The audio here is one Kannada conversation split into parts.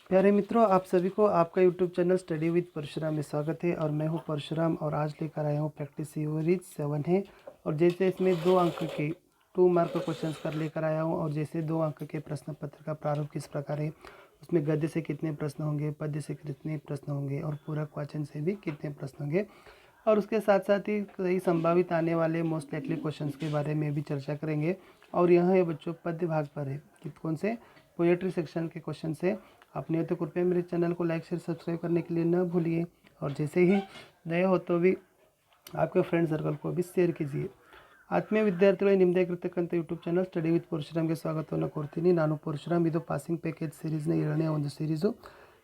प्यारे मित्रों, आप सभी को आपका YouTube channel study with Parshuram में स्वागत है। और मैं हूं परशुराम और आज लेकर आया हूं प्रैक्टिस सीरीज 7 है। और जैसे इसमें 2 अंक के 2 मार्क क्वेश्चंस कर लेकर आया हूं। और जैसे 2 अंक के प्रश्न पत्र का प्रारूप किस प्रकार है, उसमें गद्य से कितने प्रश्न होंगे, पद्य से कितने प्रश्न होंगे और पूरक वाचन से भी कितने प्रश्न होंगे, और उसके साथ साथ ही कई संभावित आने वाले मोस्ट लाइकली क्वेश्चंस के बारे में भी चर्चा करेंगे। और यह है बच्चों पद्य भाग पर है कि कौन से पोएट्री सेक्शन के क्वेश्चन से। आपने तो कृपया मेरे चैनल को लाइक शेयर सब्सक्राइब करने के लिए न भूलिए, और जैसे ही नए हो तो भी आपके फ्रेंड सर्कल को भी शेयर कीजिए। ಆತ್ಮೀಯ ವಿದ್ಯಾರ್ಥಿಗಳೇ, ನಿಮ್ಮದೇ ಆಗಿರ್ತಕ್ಕಂಥ ಯೂಟ್ಯೂಬ್ ಚಾನಲ್ ಸ್ಟಡಿ ವಿತ್ ಪರಶುರಾಮ್ಗೆ ಸ್ವಾಗತವನ್ನು ಕೊಡ್ತೀನಿ. ನಾನು ಪರಶುರಾಮ್. ಇದು ಪಾಸಿಂಗ್ ಪ್ಯಾಕೇಜ್ ಸೀರೀಸ್ನ 7ನೇ ಒಂದು ಸೀರೀಸು.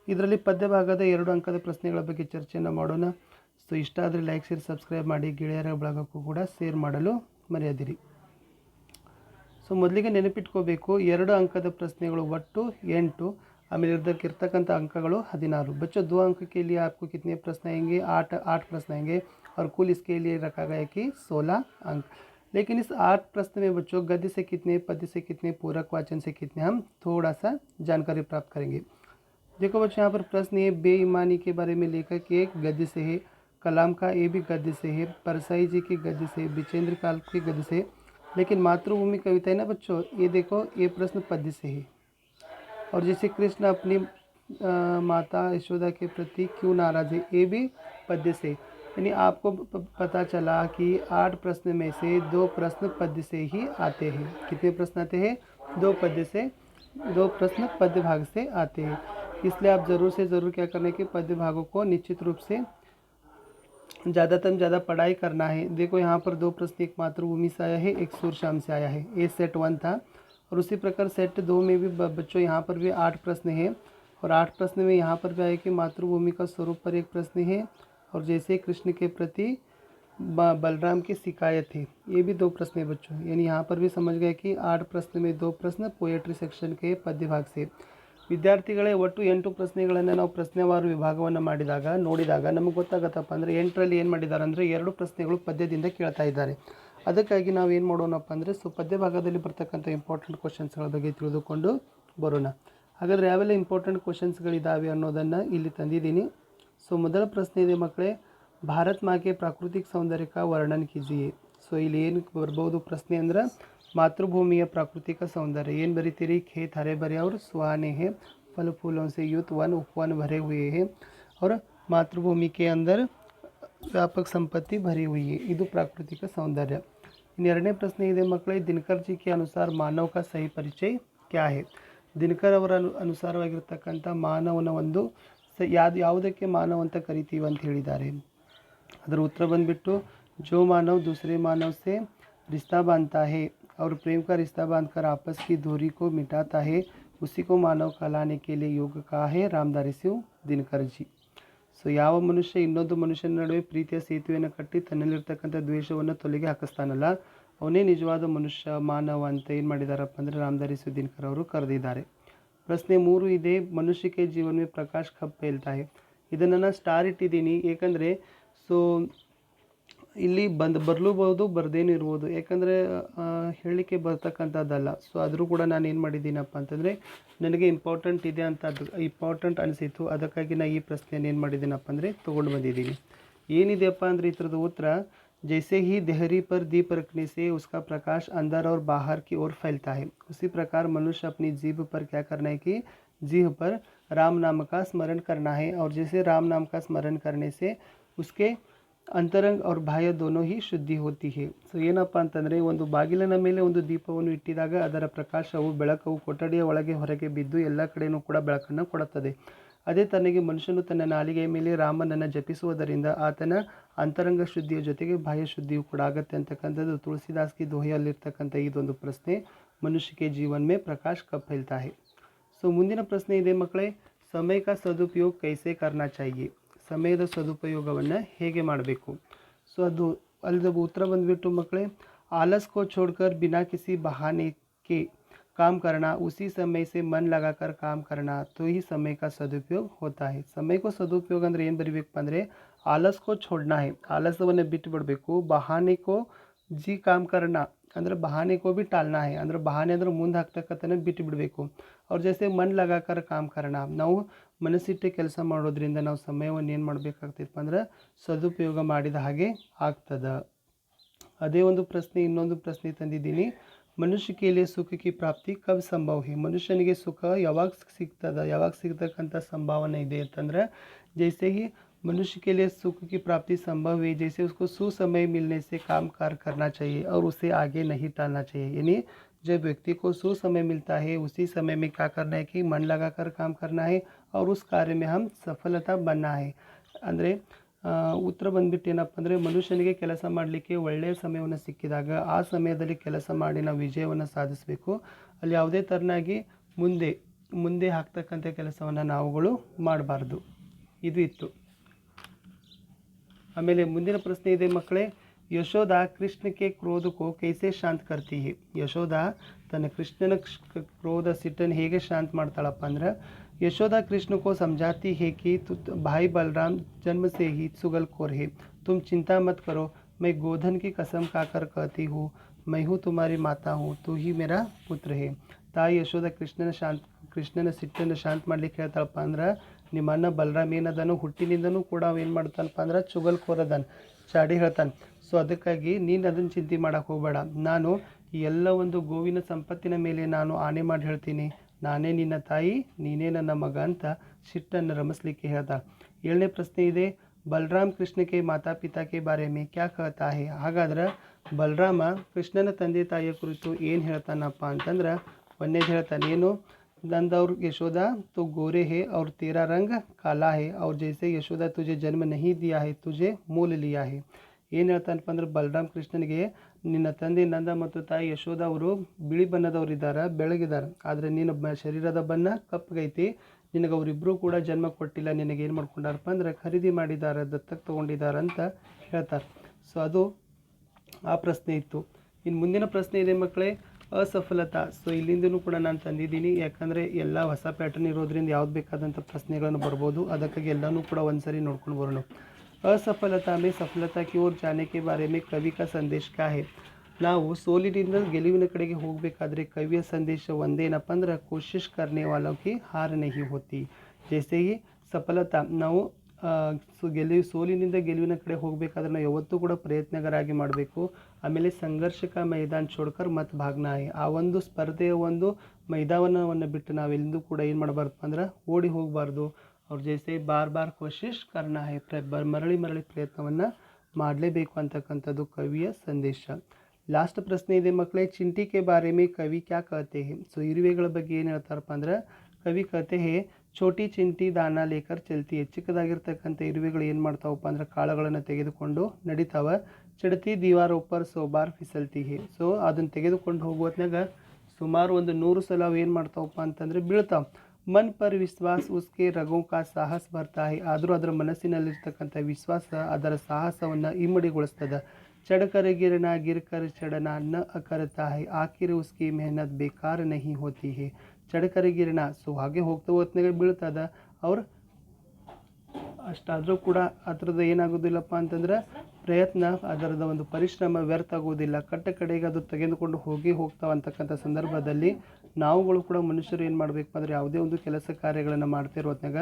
ಇದರಲ್ಲಿ ಪದ್ಯ ಭಾಗದ 2 ಅಂಕದ ಪ್ರಶ್ನೆಗಳ ಬಗ್ಗೆ ಚರ್ಚೆಯನ್ನು ಮಾಡೋಣ. ಸೊ ಇಷ್ಟ ಆದರೆ ಲೈಕ್ ಶೇರ್ ಸಬ್ಸ್ಕ್ರೈಬ್ ಮಾಡಿ, ಗೆಳೆಯರ ಬಳಗಕ್ಕೂ ಕೂಡ ಶೇರ್ ಮಾಡಲು ಮರೆಯದಿರಿ. ಸೊ ಮೊದಲಿಗೆ ನೆನಪಿಟ್ಕೋಬೇಕು, 2 ಅಂಕದ ಪ್ರಶ್ನೆಗಳು ಒಟ್ಟು 8, आमेले इरतक्कंಥ अंकಗಳು 16. बच्चों 2 अंक के लिए आपको कितने प्रश्न आएंगे? 8 प्रश्न आएंगे. और कुल इसके लिए रखा गया कि 16 अंक. लेकिन इस 8 प्रश्न में बच्चों गद्य से कितने, पद्य से कितने, पूरक वाचन से कितने, हम थोड़ा सा जानकारी प्राप्त करेंगे. देखो बच्चों, यहाँ पर प्रश्न ये बेईमानी के बारे में लेकर के एक गद्य से है, कलाम का ये भी गद्य से है, परसाई जी की गद्य से, विचेंद्र काल की गद्य से. लेकिन मातृभूमि कविता है ना बच्चों, ये देखो ये प्रश्न पद्य से है. और जैसे कृष्ण अपनी माता यशोदा के प्रति क्यों नाराज है, ये भी पद्य से. यानी आपको पता चला कि 8 प्रश्न में से 2 प्रश्न पद्य से ही आते हैं. कितने प्रश्न आते हैं? 2 पद्य से, 2 प्रश्न पद्य भाग से आते हैं. इसलिए आप ज़रूर से ज़रूर क्या करना है कि पद्य भागों को निश्चित रूप से ज़्यादातर ज़्यादा पढ़ाई करना है. देखो यहाँ पर 2 प्रश्न, एक मातृभूमि से आया है, एक सूरश्याम से आया है. ये सेट 1 था. और उसी प्रकार सेट 2 में भी बच्चों यहाँ पर भी 8 प्रश्न हैं. और 8 प्रश्न में यहाँ पर भी आया कि मातृभूमि का स्वरूप पर एक प्रश्न है, और जैसे कृष्ण के प्रति बलराम की शिकायत है, ये भी 2 प्रश्न है बच्चों. यानी यहाँ पर भी समझ गए कि 8 प्रश्न में 2 प्रश्न पोएट्री सेक्शन के पद्य भाग से. ವಿದ್ಯಾರ್ಥಿಗಳೇ, ಒಟ್ಟು 8 ಪ್ರಶ್ನೆಗಳನ್ನು ನಾವು ಪ್ರಶ್ನೆವಾರು ವಿಭಾಗವನ್ನು ನೋಡಿದಾಗ ನಮಗೆ ಗೊತ್ತಾಗತ್ತಪ್ಪ ಅಂದರೆ 8ರಲ್ಲಿ ಏನು ಮಾಡಿದ್ದಾರೆ ಅಂದರೆ 2 ಪ್ರಶ್ನೆಗಳು ಪದ್ಯದಿಂದ ಕೇಳ್ತಾ ಇದ್ದಾರೆ. ಅದಕ್ಕಾಗಿ ನಾವು ಏನು ಮಾಡೋಣಪ್ಪ ಅಂದರೆ ಪದ್ಯ ಭಾಗದಲ್ಲಿ ಬರ್ತಕ್ಕಂಥ ಇಂಪಾರ್ಟೆಂಟ್ ಕ್ವಶನ್ಸ್ಗಳ ಬಗ್ಗೆ ತಿಳಿದುಕೊಂಡು ಬರೋಣ. ಹಾಗಾದರೆ ಯಾವೆಲ್ಲ ಇಂಪಾರ್ಟೆಂಟ್ ಕ್ವಶನ್ಸ್ಗಳಿದ್ದಾವೆ ಅನ್ನೋದನ್ನು ಇಲ್ಲಿ ತಂದಿದ್ದೀನಿ. ಸೊ ಮೊದಲ ಪ್ರಶ್ನೆ ಇದೆ ಮಕ್ಕಳೇ, ಭಾರತ್ ಮಾಗೆ ಪ್ರಾಕೃತಿಕ ಸೌಂದರ್ಯ ಕಾ ವರ್ಣನ್ ಕೀಜಿಯೇ. ಸೊ ಇಲ್ಲಿ ಏನು ಬರ್ಬೋದು ಪ್ರಶ್ನೆ ಅಂದ್ರೆ, मातृभूमि प्राकृतिक सौंदर्य ಏನು ಬರೀತೀರಿ? खेत हरे भरे और सुहाने हैं, फल फूलों से युक्त वन उपवन भरे हुए हैं, और मातृभूमि के अंदर व्यापक संपत्ति भरी हुई है. ಇದು ಪ್ರಾಕೃತಿಕ ಸೌಂದರ್ಯ. ಇನ್ನು ಎರಡನೇ ಪ್ರಶ್ನೆ ಇದೆ ಮಕ್ಕಳೇ, ದಿನಕರ್ ಜಿ के अनुसार मानव का सही परिचय क्या है. ದಿನಕರ್ ಅವರ ಅನುಸಾರವಾಗಿರ್ತಕ್ಕಂಥ ಮಾನವನ ಒಂದು ಯಾವುದಕ್ಕೆ ಮಾನವ ಅಂತ ಕರಿತೀವಿ ಅಂತ ಹೇಳಿದ್ದಾರೆ. ಅದರ ಉತ್ತರ ಬಂದುಬಿಟ್ಟು, जो मानव दूसरे मानव से रिश्ता बांधता है और प्रेम का रिश्ता बांधकर आपस की दूरी को मिटाता है, उसी को मानव कहलाने के लिए योग्य कहा है रामधारी सिंह दिनकर जी. ಸೊ ಯಾವ ಮನುಷ್ಯ ಇನ್ನೊಂದು ಮನುಷ್ಯನ ನಡುವೆ ಪ್ರೀತಿಯ ಸೇತುವೆಯನ್ನು ಕಟ್ಟಿ ತನ್ನಲ್ಲಿರ್ತಕ್ಕಂಥ ದ್ವೇಷವನ್ನು ತೊಲಗಿ ಹಾಕಿಸ್ತಾನಲ್ಲ, ಅವನೇ ನಿಜವಾದ ಮನುಷ್ಯ, ಮಾನವ ಅಂತ ಏನು ಮಾಡಿದಾರಪ್ಪ ಅಂದರೆ ರಾಮಧಾರಿ ಸಿಂಗ್ ದಿನಕರ್ ಅವರು ಕರೆದಿದ್ದಾರೆ. ಪ್ರಶ್ನೆ 3 ಇದೆ, ಮನುಷ್ಯಕ್ಕೆ ಜೀವನ ಮೇ ಪ್ರಕಾಶ್ ಕಬ್ ಫೈಲ್ತಾ ಹೈ. ಇದನ್ನು ನಾನು ಸ್ಟಾರ್ ಇಟ್ಟಿದ್ದೀನಿ ಏಕೆಂದರೆ ಸೊ ಇಲ್ಲಿ ಬರಲೂಬಹುದು, ಬರ್ದೇನೂ ಇರ್ಬೋದು, ಯಾಕಂದರೆ ಹೇಳಲಿಕ್ಕೆ ಬರ್ತಕ್ಕಂಥದ್ದಲ್ಲ. ಸೊ ಆದರೂ ಕೂಡ ನಾನು ಏನು ಮಾಡಿದ್ದೀನಪ್ಪ ಅಂತಂದರೆ ನನಗೆ ಇಂಪಾರ್ಟೆಂಟ್ ಇದೆ ಅಂತ, ಅದು ಇಂಪಾರ್ಟೆಂಟ್ ಅನಿಸಿತು, ಅದಕ್ಕಾಗಿ ನಾನು ಈ ಪ್ರಶ್ನೆಯನ್ನು ಏನು ಮಾಡಿದ್ದೀನಪ್ಪ ಅಂದರೆ ತೊಗೊಂಡು ಬಂದಿದ್ದೀನಿ. ಏನಿದೆಯಪ್ಪ ಅಂದರೆ ಇದರದ್ದು ಉತ್ತರ, जैसे ही देहरी पर दीप रखने से उसका प्रकाश अंदर और बाहर की ओर फैलता है, उसी प्रकार मनुष्य अपनी जीभ पर क्या करना है कि जीभ पर राम नाम का स्मरण करना है. और जैसे राम नाम का स्मरण करने से उसके ಅಂತರಂಗ और ಬಾಹ್ಯ दोनों ही ಶುದ್ಧಿ होती है. ಸೊ ಏನಪ್ಪ ಅಂತಂದರೆ, ಒಂದು ಬಾಗಿಲಿನ ಮೇಲೆ ಒಂದು ದೀಪವನ್ನು ಇಟ್ಟಿದಾಗ ಅದರ ಪ್ರಕಾಶವು, ಬೆಳಕವು ಕೊಠಡಿಯ ಒಳಗೆ ಹೊರಗೆ ಬಿದ್ದು ಎಲ್ಲ ಕಡೆಯೂ ಕೂಡ ಬೆಳಕನ್ನು ಕೊಡುತ್ತದೆ. ಅದೇ ತನಗೆ ಮನುಷ್ಯನು ತನ್ನ ನಾಲಿಗೆಯ ಮೇಲೆ ರಾಮನನ್ನು ಜಪಿಸುವುದರಿಂದ ಆತನ ಅಂತರಂಗ ಶುದ್ಧಿಯ ಜೊತೆಗೆ ಬಾಹ್ಯ ಶುದ್ಧಿಯು ಕೂಡ ಆಗುತ್ತೆ ಅಂತಕ್ಕಂಥದ್ದು ತುಳಸಿದಾಸ್ ಕಿ ದೋಹೆಯಲ್ಲಿರ್ತಕ್ಕಂಥ ಇದೊಂದು ಪ್ರಶ್ನೆ, ಮನುಷ್ಯಕ್ಕೆ ಜೀವನ ಮೇ ಪ್ರಕಾಶ್ ಕಬ್ ಫೈಲ್ತಾ ಹೈ. ಸೊ ಮುಂದಿನ ಪ್ರಶ್ನೆ ಇದೆ ಮಕ್ಕಳೇ, ಸಮಯ ಕಾ ಸದುಪಯೋಗ ಕೈಸೆ ಕರ್ನಾ ಚಾಹಿಯೆ. ಸಮಯದ ಸದುಪಯೋಗವನ್ನು ಹೇಗೆ ಮಾಡಬೇಕು. ಸೊ ಅದು ಅಲ್ಲಿದ ಉತ್ತರ ಬಂದುಬಿಟ್ಟು ಮಕ್ಕಳೇ, आलस को छोड़कर बिना किसी बहाने के काम करना, उसी समय से मन लगाकर काम करना, तो ही समय का सदुपयोग होता है. समय को सदुपयोग ಅಂದರೆ ಏನು ಬರಿಬೇಕಪ್ಪ ಅಂದರೆ, ಆಲಸ್ ಕೋ छोड़ना है, ಆಲಸವನ್ನು ಬಿಟ್ಟು ಬಿಡಬೇಕು, ಬಹಾನೆ ಕೋ जी काम करना, ಅಂದ್ರೆ बहाने को भी टालना है ಅಂದ್ರೆ बहाने ಅಂದ್ರೆ ಮುಂದೆ ಹಾಕ್ತಕ್ಕಂಥನ ಬಿಟ್ಟು ಬಿಡಬೇಕು. ಅವ್ರ ಜೊತೆ ಮನ್ ಲಗಾಕರ ಕಾಮ್ ಕರಣ, ನಾವು ಮನಸ್ಸಿಟ್ಟೆ ಕೆಲಸ ಮಾಡೋದ್ರಿಂದ ನಾವು ಸಮಯವನ್ನು ಏನು ಮಾಡಬೇಕಾಗ್ತೈತಪ್ಪ ಅಂದ್ರೆ ಸದುಪಯೋಗ ಮಾಡಿದ ಹಾಗೆ ಆಗ್ತದೆ. ಅದೇ ಒಂದು ಪ್ರಶ್ನೆ, ಇನ್ನೊಂದು ಪ್ರಶ್ನೆ ತಂದಿದ್ದೀನಿ. ಮನುಷ್ಯ के लिए सुख की प्राप्ति कब संभव है, ಮನುಷ್ಯನಿಗೆ ಸುಖ ಯಾವಾಗ ಸಿಗ್ತದ, ಯಾವಾಗ ಸಿಗ್ತಕ್ಕಂಥ ಸಂಭಾವನೆ ಇದೆ ಅಂತಂದ್ರೆ जैसे ही मनुष्य के लिए सुख की प्राप्ति संभव है, जैसे उसको सुसमय मिलने से काम कार्य करना चाहिए और उसे आगे नहीं टालना चाहिए. यानी जब व्यक्ति को सुसमय मिलता है उसी समय में क्या करना है कि मन लगाकर काम करना है और उस कार्य में हम सफलता बनना है. ಅಂದರೆ ಉತ್ತರ ಬಂದ್ಬಿಟ್ಟು ಏನಪ್ಪ ಅಂದರೆ ಮನುಷ್ಯನಿಗೆ ಕೆಲಸ ಮಾಡಲಿಕ್ಕೆ ಒಳ್ಳೆಯ ಸಮಯವನ್ನು ಸಿಕ್ಕಿದಾಗ ಆ ಸಮಯದಲ್ಲಿ ಕೆಲಸ ಮಾಡಿ ನಾವು ವಿಜಯವನ್ನು ಸಾಧಿಸಬೇಕು. ಅಲ್ಲಿ ಯಾವುದೇ ಥರನಾಗಿ ಮುಂದೆ ಹಾಕ್ತಕ್ಕಂಥ ಕೆಲಸವನ್ನು ನಾವುಗಳು ಮಾಡಬಾರ್ದು. ಇದು ಇತ್ತು. ಆಮೇಲೆ ಮುಂದಿನ ಪ್ರಶ್ನೆ ಇದೆ ಮಕ್ಕಳೇ. ಯಶೋಧ ಕೃಷ್ಣಕ್ಕೆ ಕ್ರೋಧಕ್ಕೋ ಕೈಸೆ ಶಾಂತ ಕರ್ತಿ ಹೇ. ಯಶೋಧ ತನ್ನ ಕೃಷ್ಣನ ಕ್ರೋಧ ಸಿಟ್ಟನ್ನು ಹೇಗೆ ಶಾಂತ ಮಾಡ್ತಾಳಪ್ಪ ಅಂದ್ರೆ यशोदा कृष्ण को समझाती है कि भाई बलराम जन्म से ही चुगलखोर है, तुम चिंता मत करो, मैं गोधन की कसम खाकर कहती हूँ, मैं हूँ तुम्हारी माता हूँ, तू ही मेरा पुत्र है. ತಾಯಿ ಯಶೋಧ ಕೃಷ್ಣನ ಸಿಟ್ಟನ್ನು ಶಾಂತ ಮಾಡ್ಲಿಕ್ಕೆ ಹೇಳ್ತಾಳಪ್ಪ ಅಂದ್ರೆ ನಿಮ್ಮ ಅಣ್ಣ ಬಲರಾಮ್ ಏನದನು ಹುಟ್ಟಿನಿಂದನೂ ಕೂಡ ಏನು ಮಾಡ್ತಾನಪ್ಪ ಅಂದ್ರೆ ಚುಗಲ್ಖೋರದನ್, ಚಾಡಿ ಹೇಳ್ತಾನೆ. ಸೊ ಅದಕ್ಕಾಗಿ ನೀನು ಅದನ್ನು ಚಿಂತೆ ಮಾಡೋಕ್ಕೆ ಹೋಗಬೇಡ, ನಾನು ಎಲ್ಲ ಒಂದು ಗೋವಿನ ಸಂಪತ್ತಿನ ಮೇಲೆ ನಾನು ಆಣೆ ಮಾಡಿ ಹೇಳ್ತೀನಿ, ನಾನೇ ನಿನ್ನ ತಾಯಿ, ನೀನೇ ನನ್ನ ಮಗ ಅಂತ ಸಿಟ್ಟನ್ನು ರಮಿಸ್ಲಿಕ್ಕೆ ಹೇಳ್ದ. 7ನೇ ಪ್ರಶ್ನೆ ಇದೆ. ಬಲರಾಮ್ ಕೃಷ್ಣಕ್ಕೆ ಮಾತಾ ಪಿತಾಕ್ಕೆ ಬಾರೆ ಮೇ ಕ್ಯಾ ಕಹತಾ ಹೇ. ಹಾಗಾದ್ರೆ ಬಲರಾಮ ಕೃಷ್ಣನ ತಂದೆ ತಾಯಿಯ ಕುರಿತು ಏನು ಹೇಳ್ತಾನಪ್ಪ ಅಂತಂದ್ರೆ ಒಂದೇದು ಹೇಳ್ತಾನೆ, ಏನು नंद यशोदा तो गोरे है और तेरा रंग काला है और जैसे यशोदा तुझे जन्म नहीं दिया है तुझे मोल लिया है. ಏನು ಹೇಳ್ತಾನಪ್ಪ ಅಂದ್ರೆ ಬಲರಾಮ್ ಕೃಷ್ಣನಿಗೆ ನಿನ್ನ ತಂದೆ ನಂದ ಮತ್ತು ತಾಯಿ ಯಶೋಧ ಅವರು ಬಿಳಿ ಬಣ್ಣದವರಿದ್ದಾರೆ, ಬೆಳಗಿದ್ದಾರೆ, ಆದರೆ ನಿನ್ನ ಶರೀರದ ಬಣ್ಣ ಕಪ್ಪಗೈತಿ, ನಿನಗೆ ಅವರಿಬ್ಬರೂ ಕೂಡ ಜನ್ಮ ಕೊಟ್ಟಿಲ್ಲ, ನಿನಗೆ ಏನು ಮಾಡ್ಕೊಂಡಾರಪ್ಪ ಅಂದ್ರೆ ಖರೀದಿ ಮಾಡಿದ್ದಾರೆ, ದತ್ತಕ್ಕೆ ತೊಗೊಂಡಿದ್ದಾರೆ ಅಂತ ಹೇಳ್ತಾರೆ. ಸೊ ಅದು ಆ ಪ್ರಶ್ನೆ ಇತ್ತು. ಇನ್ನು ಮುಂದಿನ ಪ್ರಶ್ನೆ ಇದೆ ಮಕ್ಕಳೇ, ಅಸಫಲತಾ. ಸೊ ಇಲ್ಲಿಂದನೂ ಕೂಡ ನಾನು ತಂದಿದ್ದೀನಿ, ಯಾಕಂದರೆ ಎಲ್ಲ ಹೊಸ ಪ್ಯಾಟರ್ನ್ ಇರೋದ್ರಿಂದ ಯಾವ್ದು ಬೇಕಾದಂಥ ಪ್ರಶ್ನೆಗಳನ್ನು ಬರ್ಬೋದು, ಅದಕ್ಕಾಗಿ ಎಲ್ಲನೂ ಕೂಡ ಒಂದು ಸರಿ ನೋಡ್ಕೊಂಡು ಬರೋಣ. असफलता में सफलता की ओर जाने के बारे में कवि का संदेश क्या है. ನಾವು ಸೋಲಿನಿಂದ ಗೆಲುವಿನ ಕಡೆಗೆ ಹೋಗಬೇಕಾದ್ರೆ ಕವಿಯ ಸಂದೇಶ ಒಂದೇನಪ್ಪ ಅಂದ್ರೆ ಕೋಶಿಶ್ ಕರ್ನೆ ವಾಲೋಕ್ಕೆ ಹಾರ ನಹಿ ಹೋತಿ. ಜೈಸೆ ಈ ಸಫಲತಾ, ನಾವು ಸೋಲಿನಿಂದ ಗೆಲುವಿನ ಕಡೆ ಹೋಗಬೇಕಾದ್ರೆ ನಾವು ಯಾವತ್ತೂ ಕೂಡ ಪ್ರಯತ್ನಗರಾಗಿ ಮಾಡಬೇಕು. ಆಮೇಲೆ ಸಂಘರ್ಷಕ ಮೈದಾನ छोड़कर मत भागना है. ಆ ಒಂದು ಸ್ಪರ್ಧೆಯ ಒಂದು ಮೈದಾನವನ್ನು ಬಿಟ್ಟು ನಾವೆಲ್ಲೂ ಕೂಡ ಏನು ಮಾಡಬಾರ್ದು ಅಂದ್ರೆ ಓಡಿ ಹೋಗಬಾರ್ದು. ಅವ್ರ ಜೈಸೆ ಬಾರ್ ಬಾರ್ ಕೋಶಿಶ್ ಕರ್ನಾ ಹೈ, ಮರಳಿ ಪ್ರಯತ್ನವನ್ನು ಮಾಡಲೇಬೇಕು ಅಂತಕ್ಕಂಥದ್ದು ಕವಿಯ ಸಂದೇಶ. ಲಾಸ್ಟ್ ಪ್ರಶ್ನೆ ಇದೆ ಮಕ್ಕಳೇ, ಚಿಂಟಿ ಕೆ ಬಾರೆ ಮೇ ಕವಿ ಕ್ಯಾ ಕಹತೆ ಹೇ. ಸೊ ಇರುವೆಗಳ ಬಗ್ಗೆ ಏನು ಹೇಳ್ತಾರಪ್ಪ ಅಂದ್ರೆ ಕವಿ ಕಹತೆ ಹೇ ಛೋಟಿ ಚಿಂಟಿ ದಾನ ಲೇಕರ್ ಚಲ್ತಿ. ಚಿಕ್ಕದಾಗಿರ್ತಕ್ಕಂಥ ಇರುವೆಗಳು ಏನು ಮಾಡ್ತಾವಪ್ಪ ಅಂದ್ರೆ ಕಾಳುಗಳನ್ನು ತೆಗೆದುಕೊಂಡು ನಡಿತಾವ. ಚಡತಿ ದೀವಾರ ಉಪ್ಪರ್ ಸೋಬಾರ್ ಫಿಸಲ್ತಿ ಹೇ. ಸೊ ಅದನ್ನು ತೆಗೆದುಕೊಂಡು ಹೋಗುವತ್ನಾಗ ಸುಮಾರು ಒಂದು 100 ಸಲ ಏನು ಮಾಡ್ತಾವಪ್ಪ ಅಂತಂದರೆ ಬೀಳ್ತಾವ. ಮನ್ ಪರ್ ವಿಶ್ವಾಸ ಉಸ್ಕೆ ರಗೋ ಕಾ ಸಾಹಸ ಬರ್ತಾ ಹೈ. ಆದರೂ ಅದರ ಮನಸ್ಸಿನಲ್ಲಿರ್ತಕ್ಕಂಥ ವಿಶ್ವಾಸ ಅದರ ಸಾಹಸವನ್ನು ಇಮ್ಮಡಿಗೊಳಿಸ್ತದೆ. ಚಡಕರ ಗಿರನ ಗಿರ್ಕರ ಚಡನ ನ ಅಕರ್ತಾ ಹೈ, ಆಖಿರ್ ಉಸ್ಕಿ ಮೆಹನತ್ ಬೇಕಾರ ನಹಿ ಹೋತಿ ಹೈ. ಚಡಕರ ಗಿರಣ, ಸೊ ಹಾಗೆ ಹೋಗ್ತಾ ಹೊತ್ನಾಗ ಬೀಳ್ತದ, ಅವ್ರು ಅಷ್ಟಾದರೂ ಕೂಡ ಅದರದ್ದು ಏನಾಗೋದಿಲ್ಲಪ್ಪ ಅಂತಂದ್ರೆ ಪ್ರಯತ್ನ, ಅದರದ ಒಂದು ಪರಿಶ್ರಮ ವ್ಯರ್ಥ ಆಗೋದಿಲ್ಲ, ಕಡೆಗೆ ಅದು ತೆಗೆದುಕೊಂಡು ಹೋಗ್ತಾವಂತಕ್ಕಂಥ ಸಂದರ್ಭದಲ್ಲಿ ನಾವುಗಳು ಕೂಡ ಮನುಷ್ಯರು ಏನು ಮಾಡಬೇಕು ಅಂದರೆ ಯಾವುದೇ ಒಂದು ಕೆಲಸ ಕಾರ್ಯಗಳನ್ನು ಮಾಡ್ತಿರೋದ್ನಾಗ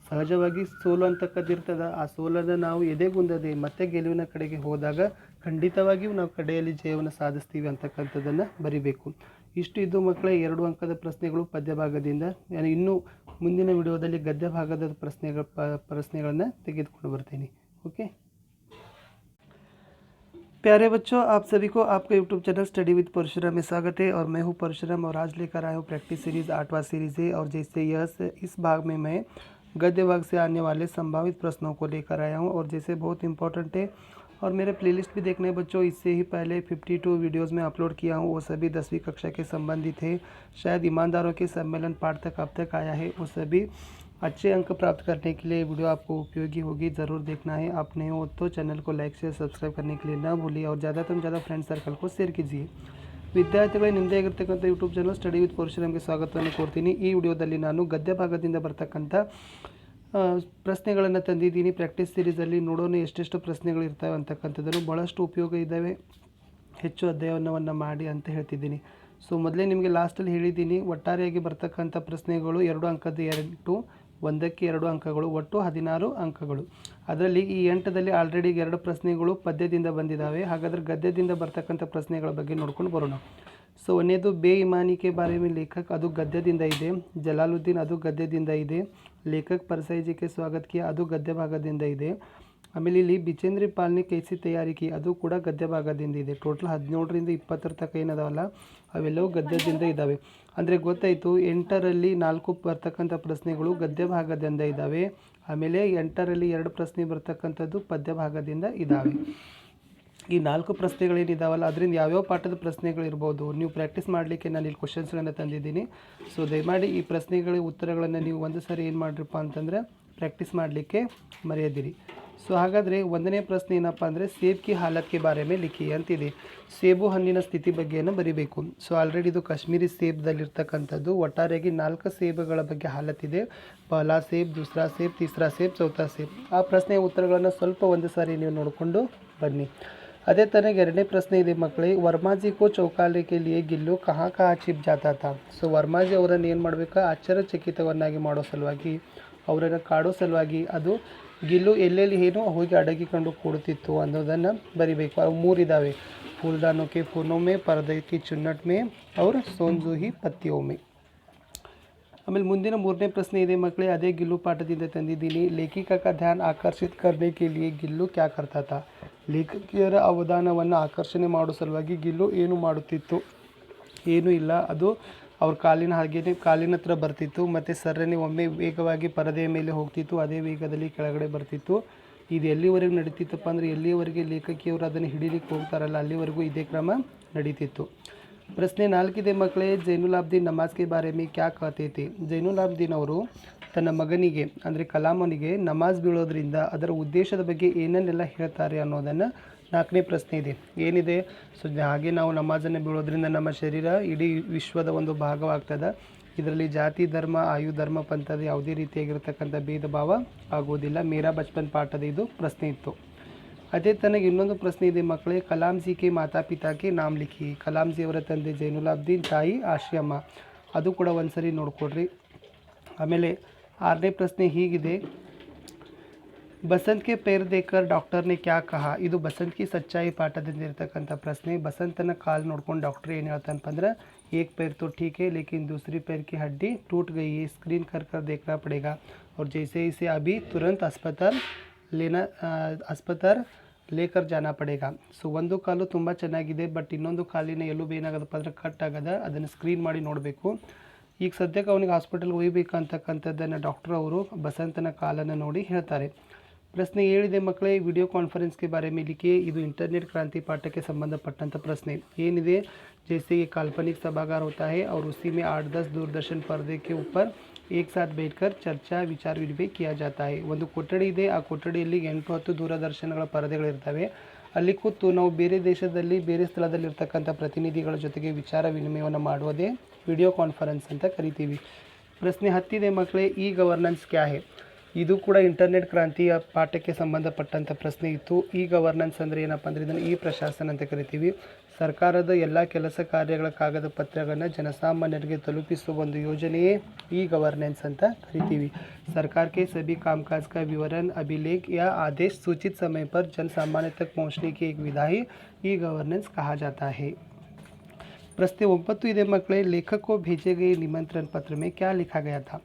ಸಹಜವಾಗಿ ಸೋಲು ಅಂತಕ್ಕದ್ದಿರ್ತದೆ. ಆ ಸೋಲನ್ನು ನಾವು ಎದೆಗುಂದದೆ ಮತ್ತೆ ಗೆಲುವಿನ ಕಡೆಗೆ ಹೋದಾಗ ಖಂಡಿತವಾಗಿಯೂ ನಾವು ಕಡೆಯಲ್ಲಿ ಜಯವನ್ನು ಸಾಧಿಸ್ತೀವಿ ಅಂತಕ್ಕಂಥದ್ದನ್ನು ಬರಿಬೇಕು. ಇಷ್ಟು ಇದ್ದು ಮಕ್ಕಳೇ 2 ಅಂಕದ ಪ್ರಶ್ನೆಗಳು ಪದ್ಯ ಭಾಗದಿಂದ. ಇನ್ನೂ ಮುಂದಿನ ವಿಡಿಯೋದಲ್ಲಿ ಗದ್ಯ ಭಾಗದ ಪ್ರಶ್ನೆಗಳನ್ನು ತೆಗೆದುಕೊಂಡು ಬರ್ತೀನಿ. ओके प्यारे बच्चों, आप सभी को आपका YouTube channel study with Parshuram में स्वागत है और मैं हूं परशुराम और आज लेकर आया हूं प्रैक्टिस सीरीज़ 8वां सीरीज़ है. और जैसे इस भाग में मैं गद्य भाग से आने वाले संभावित प्रश्नों को लेकर आया हूं और जैसे बहुत इंपॉर्टेंट है. और मेरे प्लेलिस्ट भी देखने बच्चों, इससे ही पहले 52 वीडियोज़ में अपलोड किया हूँ, वो सभी 10वीं कक्षा के संबंधित है. शायद ईमानदारों के सम्मेलन पाठ तक अब तक आया है, वो सभी अच्छे अंक प्राप्त करने के लिए वीडियो आपको उपयोगी होगी, ज़रूर देखना है. आप नए हो तो चैनल को लाइक शेयर सब्सक्राइब करने के लिए ना भूलिए और ज़्यादा से ज़्यादा फ्रेंड सर्कल को शेयर कीजिए. ವಿದ್ಯಾರ್ಥಿಗಳೇ, ನಿಮ್ಮದೇ ಆಗಿರ್ತಕ್ಕಂಥ ಯೂಟ್ಯೂಬ್ ಚಾನಲ್ ಸ್ಟಡಿ ವಿತ್ ಪರಶುರಾಮ್ಗೆ ಸ್ವಾಗತವನ್ನು ಕೋರ್ತೀನಿ. ಈ ವಿಡಿಯೋದಲ್ಲಿ ನಾನು ಗದ್ಯ ಭಾಗದಿಂದ ಬರ್ತಕ್ಕಂಥ ಪ್ರಶ್ನೆಗಳನ್ನು ತಂದಿದ್ದೀನಿ. ಪ್ರಾಕ್ಟೀಸ್ ಸೀರೀಸಲ್ಲಿ ನೋಡೋಣ ಎಷ್ಟೆಷ್ಟು ಪ್ರಶ್ನೆಗಳಿರ್ತವೆ ಅಂತಕ್ಕಂಥದ್ದನ್ನು ಭಾಳಷ್ಟು ಉಪಯೋಗ ಇದ್ದಾವೆ. ಹೆಚ್ಚು ಅಧ್ಯಯನವನ್ನು ಮಾಡಿ ಅಂತ ಹೇಳ್ತಿದ್ದೀನಿ. ಸೊ ಮೊದಲೇ ನಿಮಗೆ ಲಾಸ್ಟಲ್ಲಿ ಹೇಳಿದ್ದೀನಿ, ಒಟ್ಟಾರೆಯಾಗಿ ಬರ್ತಕ್ಕಂಥ ಪ್ರಶ್ನೆಗಳು 2 ಅಂಕದ 8, ಒಂದಕ್ಕೆ 2 ಅಂಕಗಳು, ಒಟ್ಟು 16 ಅಂಕಗಳು. ಅದರಲ್ಲಿ ಈ 8ದಲ್ಲಿ ಆಲ್ರೆಡಿ 2 ಪ್ರಶ್ನೆಗಳು ಪದ್ಯದಿಂದ ಬಂದಿದ್ದಾವೆ. ಹಾಗಾದರೆ ಗದ್ಯದಿಂದ ಬರ್ತಕ್ಕಂಥ ಪ್ರಶ್ನೆಗಳ ಬಗ್ಗೆ ನೋಡ್ಕೊಂಡು ಬರೋಣ. ಸೊ ಒಂದನೇದು ಬೇಇಮಾನಿ ಕೆ ಬಾರೆ ಮೇ ಲೇಖಕ್, ಅದು ಗದ್ಯದಿಂದ ಇದೆ. ಜಲಾಲುದ್ದೀನ್, ಅದು ಗದ್ಯದಿಂದ ಇದೆ. ಲೇಖಕ್ ಪರಸಾಯಿ ಜಿ ಕೆ ಸ್ವಾಗತ್ ಕಿಯಾ, ಅದು ಗದ್ಯ ಭಾಗದಿಂದ ಇದೆ. ಆಮೇಲೆ ಇಲ್ಲಿ ಬಿಚೇಂದ್ರಿ ಪಾಲ್ನಿ ಕೈಸಿ ತಯಾರಿ ಕಿ, ಅದು ಕೂಡ ಗದ್ಯ ಭಾಗದಿಂದ ಇದೆ. ಟೋಟಲ್ 17ರಿಂದ 20 ತನಕ ಏನದಾವಲ್ಲ ಅವೆಲ್ಲವೂ ಗದ್ಯದಿಂದ ಇದ್ದಾವೆ. ಅಂದರೆ ಗೊತ್ತಾಯಿತು, 8ರಲ್ಲಿ 4 ಬರ್ತಕ್ಕಂಥ ಪ್ರಶ್ನೆಗಳು ಗದ್ಯ ಭಾಗದಿಂದ ಇದ್ದಾವೆ. ಆಮೇಲೆ 8ರಲ್ಲಿ 2 ಪ್ರಶ್ನೆ ಬರ್ತಕ್ಕಂಥದ್ದು ಪದ್ಯ ಭಾಗದಿಂದ ಇದ್ದಾವೆ. ಈ 4 ಪ್ರಶ್ನೆಗಳೇನಿದ್ದಾವಲ್ಲ ಅದರಿಂದ ಯಾವ್ಯಾವ ಪಾಠದ ಪ್ರಶ್ನೆಗಳಿರ್ಬೋದು ನೀವು ಪ್ರಾಕ್ಟೀಸ್ ಮಾಡಲಿಕ್ಕೆ ನಾನು ಇಲ್ಲಿ ಕ್ವಶನ್ಸ್ಗಳನ್ನು ತಂದಿದ್ದೀನಿ. ಸೊ ದಯಮಾಡಿ ಈ ಪ್ರಶ್ನೆಗಳ ಉತ್ತರಗಳನ್ನು ನೀವು ಒಂದು ಸಾರಿ ಏನು ಮಾಡಿರಪ್ಪ ಅಂತಂದರೆ ಪ್ರಾಕ್ಟೀಸ್ ಮಾಡಲಿಕ್ಕೆ ಮರೆಯದಿರಿ. ಸೊ ಹಾಗಾದರೆ 1ನೇ ಪ್ರಶ್ನೆ ಏನಪ್ಪ ಅಂದರೆ ಸೇಬ್ ಕಿ ಹಾಲತ್ ಕೆ ಬಾರೆ ಮೇ ಲಿಖಿ ಅಂತಿದೆ. ಸೇಬು ಹಣ್ಣಿನ ಸ್ಥಿತಿ ಬಗ್ಗೆಯನ್ನು ಬರೀಬೇಕು. ಸೊ ಆಲ್ರೆಡಿ ಇದು ಕಾಶ್ಮೀರಿ ಸೇಬ್ದಲ್ಲಿರ್ತಕ್ಕಂಥದ್ದು. ಒಟ್ಟಾರೆಯಾಗಿ 4 ಸೇಬುಗಳ ಬಗ್ಗೆ ಹಾಲತ್ತಿದೆ. ಪಹಲಾ ಸೇಬ್, ದೂಸರಾ ಸೇಬ್, ತೀಸರಾ ಸೇಬ್, ಚೌಥಾ ಸೇಬ್. ಆ ಪ್ರಶ್ನೆಯ ಉತ್ತರಗಳನ್ನು ಸ್ವಲ್ಪ ಒಂದು ಸಾರಿ ನೀವು ನೋಡಿಕೊಂಡು ಬನ್ನಿ. ಅದೇ ಥರ 2ನೇ ಪ್ರಶ್ನೆ ಇದೆ ಮಕ್ಕಳೇ, ವರ್ಮಾಜಿ ಕೋ ಚೌಕಾಲೆ ಕೆ ಲಿಯೆ ಗಿಲ್ಲು ಕहाँ ಕहाँ ಚಿಪ್ ಜಾತಾ ಥಾ. ಸೊ ವರ್ಮಾಜಿ ಅವರನ್ನು ಏನು ಮಾಡಬೇಕು, ಆಶ್ಚರ್ಯಚಕಿತವನ್ನಾಗಿ ಮಾಡೋ ಸಲುವಾಗಿ, ಅವರನ್ನು ಕಾಡೋ ಸಲುವಾಗಿ ಅದು ಗಿಲ್ಲು ಎಲ್ಲೆಲ್ಲಿ ಏನು ಹೋಗಿ ಅಡಗಿಕೊಂಡು ಕೂಡುತ್ತಿತ್ತು ಅನ್ನೋದನ್ನು ಬರಿಬೇಕು. ಅವು 3 ಇದ್ದಾವೆ, ಫೂಲ್ದಾನೋ ಕೆ ಫೂನೋ ಮೇ, ಪರ್ದೆ ಕಿ ಚುನ್ನಟ್ ಮೇ, ಅವ್ರ ಸೋನ್ಜೂಹಿ ಪತ್ತಿಯೋ ಮೇ. ಆಮೇಲೆ ಮುಂದಿನ 3ನೇ ಪ್ರಶ್ನೆ ಇದೆ ಮಕ್ಕಳೇ, ಅದೇ ಗಿಲ್ಲು ಪಾಠದಿಂದ ತಂದಿದ್ದೀನಿ. ಲೇಖಿಕಾ ಕಾ ಧ್ಯಾನ್ ಆಕರ್ಷಿತ್ ಕರ್ನೆ ಕೆ ಲಿಯೆ ಗಿಲ್ಲು ಕ್ಯಾ ಕರ್ತಾ ಥಾ. ಲೇಖಕಿಯರ ಅವಧಾನವನ್ನು ಆಕರ್ಷಣೆ ಮಾಡೋ ಸಲುವಾಗಿ ಗಿಲ್ಲು ಏನು ಮಾಡುತ್ತಿತ್ತು, ಏನೂ ಇಲ್ಲ, ಅದು ಅವ್ರ ಕಾಲಿನ ಹಾಗೆಯೇ ಕಾಲಿನ ಹತ್ರ ಬರ್ತಿತ್ತು ಮತ್ತು ಸರ್ರನೆ ಒಮ್ಮೆ ವೇಗವಾಗಿ ಪರದೆಯ ಮೇಲೆ ಹೋಗ್ತಿತ್ತು, ಅದೇ ವೇಗದಲ್ಲಿ ಕೆಳಗಡೆ ಬರ್ತಿತ್ತು. ಇದು ಎಲ್ಲಿವರೆಗೆ ನಡೀತಿತ್ತಪ್ಪ ಅಂದರೆ ಎಲ್ಲಿಯವರೆಗೆ ಲೇಖಕಿಯವರು ಅದನ್ನು ಹಿಡೀಲಿಕ್ಕೆ ಹೋಗ್ತಾರಲ್ಲ ಅಲ್ಲಿವರೆಗೂ ಇದೇ ಕ್ರಮ ನಡೀತಿತ್ತು. ಪ್ರಶ್ನೆ 4 ಇದೆ ಮಕ್ಕಳೇ, ಜೈನುಲಾಬ್ದೀನ್ ನಮಾಜ್ ಕೆ ಬಾರೆ ಮೇ ಕ್ಯಾ ಕಹತೆ ಥೆ. ಜೈನುಲಾಬ್ದೀನ್ ಅವರು ತನ್ನ ಮಗನಿಗೆ ಅಂದರೆ ಕಲಾಮನಿಗೆ ನಮಾಜ್ ಬೀಳೋದ್ರಿಂದ ಅದರ ಉದ್ದೇಶದ ಬಗ್ಗೆ ಏನನ್ನೆಲ್ಲ ಹೇಳ್ತಾರೆ ಅನ್ನೋದನ್ನು 4ನೇ ಪ್ರಶ್ನೆ ಇದೆ. ಏನಿದೆ, ಸೊ ಹಾಗೆ ನಾವು ನಮಾಜನ್ನು ಬೀಳೋದ್ರಿಂದ ನಮ್ಮ ಶರೀರ ಇಡೀ ವಿಶ್ವದ ಒಂದು ಭಾಗವಾಗ್ತದೆ. ಇದರಲ್ಲಿ ಜಾತಿ, ಧರ್ಮ, ಆಯು, ಧರ್ಮ, ಪಂಥದ ಯಾವುದೇ ರೀತಿಯಾಗಿರ್ತಕ್ಕಂಥ ಭೇದ ಭಾವ ಆಗೋದಿಲ್ಲ. ಮೇರಾ ಬಚ್ಪನ್ ಪಾಠದ ಇದು ಪ್ರಶ್ನೆ ಇತ್ತು. ಅದೇ ತನಗೆ ಇನ್ನೊಂದು ಪ್ರಶ್ನೆ ಇದೆ ಮಕ್ಕಳೇ, ಕಲಾಂ ಜಿ ಕೆ ಮಾತಾ ಪಿತಾಕ್ಕೆ ನಾಮ್ ಲಿಖಿ. ಕಲಾಂ ಜಿ ಅವರ ತಂದೆ ಜೈನುಲಾಬ್ದೀನ್, ತಾಯಿ ಆಶಿಯಮ್ಮ. ಅದು ಕೂಡ ಒಂದು ಸರಿ ನೋಡ್ಕೊಡ್ರಿ. ಆಮೇಲೆ 6ನೇ ಪ್ರಶ್ನೆ ಹೀಗಿದೆ, ಬಸಂತ್ ಕೆ ಪೇರ್ ದೇಕರ್ ಡಾಕ್ಟರ್ ನೆ ಕ್ಯಾ ಕಹಾ. ಇದು ಬಸಂತ್ ಕಿ ಸಚ್ಚಾಯಿ ಪಾಠದಿಂದ ಇರ್ತಕ್ಕಂಥ ಪ್ರಶ್ನೆ. ಬಸಂತನ ಕಾಲು ನೋಡ್ಕೊಂಡು ಡಾಕ್ಟ್ರ್ ಏನು ಹೇಳ್ತಾನಪ್ಪ ಅಂದ್ರೆ, एक पैर तो ठीक है लेकिन दूसरी पैर की हड्डी टूट गई है, स्क्रीन कर कर देखना पड़ेगा और जैसे इसे अभी तुरंत अस्पताल ಲೇಕರ್ ಜಾನ ಪಡೇಗ. ಸೊ ಒಂದು ಕಾಲು ತುಂಬ ಚೆನ್ನಾಗಿದೆ, ಬಟ್ ಇನ್ನೊಂದು ಕಾಲಿನ ಎಲುಬು ಏನಾಗದಪ್ಪ ಅಂದರೆ ಕಟ್ ಆಗದ, ಅದನ್ನು ಸ್ಕ್ರೀನ್ ಮಾಡಿ ನೋಡಬೇಕು. ಈಗ ಸದ್ಯಕ್ಕೆ ಅವನಿಗೆ ಹಾಸ್ಪಿಟಲ್ಗೆ ಒಯ್ಯಬೇಕಂತಕ್ಕಂಥದ್ದನ್ನು ಡಾಕ್ಟರ್ ಅವರು ಬಸಂತನ ಕಾಲನ್ನು ನೋಡಿ ಹೇಳ್ತಾರೆ. ಪ್ರಶ್ನೆ 7 ಇದೆ ಮಕ್ಕಳೇ, ವಿಡಿಯೋ ಕಾನ್ಫರೆನ್ಸ್ ಕೆ ಬಾರೆ में लिखिए. ಇದು इंटरनेट क्रांति ಪಾಠಕ್ಕೆ ಸಂಬಂಧಪಟ್ಟಂಥ ಪ್ರಶ್ನೆ. ಏನಿದೆ, जैसे ये काल्पनिक सभागार होता है और उसी में 8-10 दूरदर्शन पर्दे के ऊपर एक साथ बैठकर ಚರ್ಚಾ ವಿಚಾರ ವಿನಿಮಯ किया जाता है. ಒಂದು ಕೊಠಡಿ ಇದೆ, ಆ ಕೊಠಡಿಯಲ್ಲಿ 8-10 ದೂರದರ್ಶನಗಳ ಪರದೆಗಳಿರ್ತವೆ. ಅಲ್ಲಿ ಕೂತು ನಾವು ಬೇರೆ ದೇಶದಲ್ಲಿ ಬೇರೆ ಸ್ಥಳದಲ್ಲಿರ್ತಕ್ಕಂಥ ಪ್ರತಿನಿಧಿಗಳ ಜೊತೆಗೆ ವಿಚಾರ ವಿನಿಮಯವನ್ನು ಮಾಡುವುದೇ ವಿಡಿಯೋ ಕಾನ್ಫರೆನ್ಸ್ ಅಂತ ಕರಿತೀವಿ. ಪ್ರಶ್ನೆ 10 ಇದೆ ಮಕ್ಕಳೇ, ಇ ಗವರ್ನೆನ್ಸ್ ಕ್ಯಾ ಹೈ. ಇದು ಕೂಡ ಇಂಟರ್ನೆಟ್ ಕ್ರಾಂತಿಯ ಪಾಠಕ್ಕೆ ಸಂಬಂಧಪಟ್ಟಂಥ ಪ್ರಶ್ನೆ ಇತ್ತು. ಇ ಗವರ್ನೆನ್ಸ್ ಅಂದರೆ ಏನಪ್ಪ ಅಂದರೆ ಇದನ್ನು ಇ ಪ್ರಶಾಸನ ಅಂತ ಕರಿತೀವಿ. ಸರ್ಕಾರದ ಎಲ್ಲ ಕೆಲಸ ಕಾರ್ಯಗಳ ಕಾಗದ ಪತ್ರಗಳನ್ನು ಜನಸಾಮಾನ್ಯರಿಗೆ ತಲುಪಿಸುವ ಒಂದು ಯೋಜನೆಯೇ ಇ ಗವರ್ನೆನ್ಸ್ ಅಂತ ಕರಿತೀವಿ. ಸರ್ಕಾರ के सभी कामकाज का विवरण, अभिलेख या आदेश सूचित समय पर जन सामान्य तक पहुंचने की एक विधा ही ई गवर्नेंस कहा जाता है. प्रश्न 9 ಇದೆ ಮಕ್ಕಳೇ, लेखक को भेजे गए निमंत्रण पत्र में क्या लिखा गया था.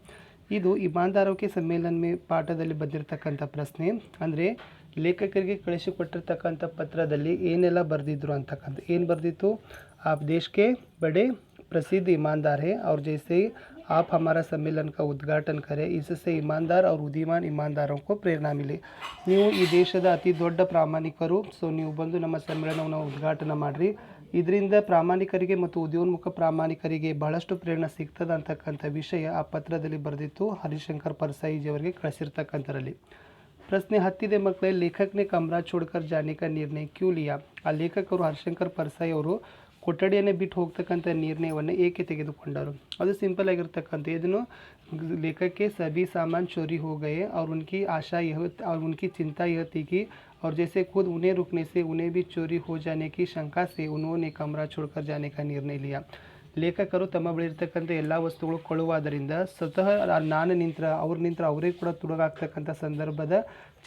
ಇದು ಇಮಾನ್ದಾರೋ ಕೆ ಸಮ್ಮೇಳನ ಮೇ ಪಾಠದಲ್ಲಿ ಬಂದಿರತಕ್ಕಂಥ ಪ್ರಶ್ನೆ. ಅಂದರೆ ಲೇಖಕರಿಗೆ ಕಳಿಸಿಕೊಟ್ಟಿರ್ತಕ್ಕಂಥ ಪತ್ರದಲ್ಲಿ ಏನೆಲ್ಲ ಬರೆದಿದ್ರು ಅಂತಕ್ಕಂಥ. ಏನು ಬರೆದಿತ್ತು, आप देश के बड़े प्रसिद्ध ईमानदार हैं और जैसे आप हमारा सम्मेलन का उद्घाटन करें, इससे ईमानदार और उदीमान ईमानदारों को प्रेरणा मिले. ನೀವು ಈ ದೇಶದ ಅತಿ ದೊಡ್ಡ ಪ್ರಾಮಾಣಿಕರು, ಸೊ ನೀವು ಬಂದು ನಮ್ಮ ಸಮ್ಮೇಳನವನ್ನು ಉದ್ಘಾಟನೆ ಮಾಡಿರಿ, ಇದರಿಂದ ಪ್ರಾಮಾಣಿಕರಿಗೆ ಮತ್ತು ಉದ್ಯೋನ್ಮುಖ ಪ್ರಾಮಾಣಿಕರಿಗೆ ಬಹಳಷ್ಟು ಪ್ರೇರಣೆ ಸಿಗ್ತದೆ ಅಂತಕ್ಕಂಥ ವಿಷಯ ಆ ಪತ್ರದಲ್ಲಿ ಬರೆದಿತ್ತು ಹರಿಶಂಕರ್ ಪರಸಾಯಿಜಿ ಅವರಿಗೆ ಕಳಿಸಿರ್ತಕ್ಕಂಥರಲ್ಲಿ. ಪ್ರಶ್ನೆ 10 ಇದೆ ಮಕ್ಕಳೇ, ಲೇಖಕನೇ ಕಮರಾ छोड़कर जाने का निर्णय क्यों लिया. ಆ ಲೇಖಕರು ಹರಿಶಂಕರ್ ಪರಸಾಯಿ ಅವರು ಕೊಠಡಿಯನ್ನು ಬಿಟ್ಟು ಹೋಗ್ತಕ್ಕಂಥ ನಿರ್ಣಯವನ್ನು ಏಕೆ ತೆಗೆದುಕೊಂಡರು? ಅದು ಸಿಂಪಲ್ ಆಗಿರ್ತಕ್ಕಂಥ ಇದನ್ನು लेखक सभी सामान चोरी हो गए और उनकी आशा यह और उनकी चिंता यह थी कि और जैसे खुद उन्हें रुकने से उन्हें भी चोरी हो जाने की शंका से उन्होंने कमरा छोड़कर जाने का निर्णय लिया. ಲೇಖಕರು ತಮ್ಮ ಬಳಿ ಇರ್ತಕ್ಕಂಥ ಎಲ್ಲ ವಸ್ತುಗಳು ಕೊಳುವಾದ್ದರಿಂದ ಸ್ವತಃ ನಾನು ಅವ್ರು ನಿಂತರ ಅವರೇ ಕೂಡ ತುಡುಗಾಗ್ತಕ್ಕಂಥ ಸಂದರ್ಭದ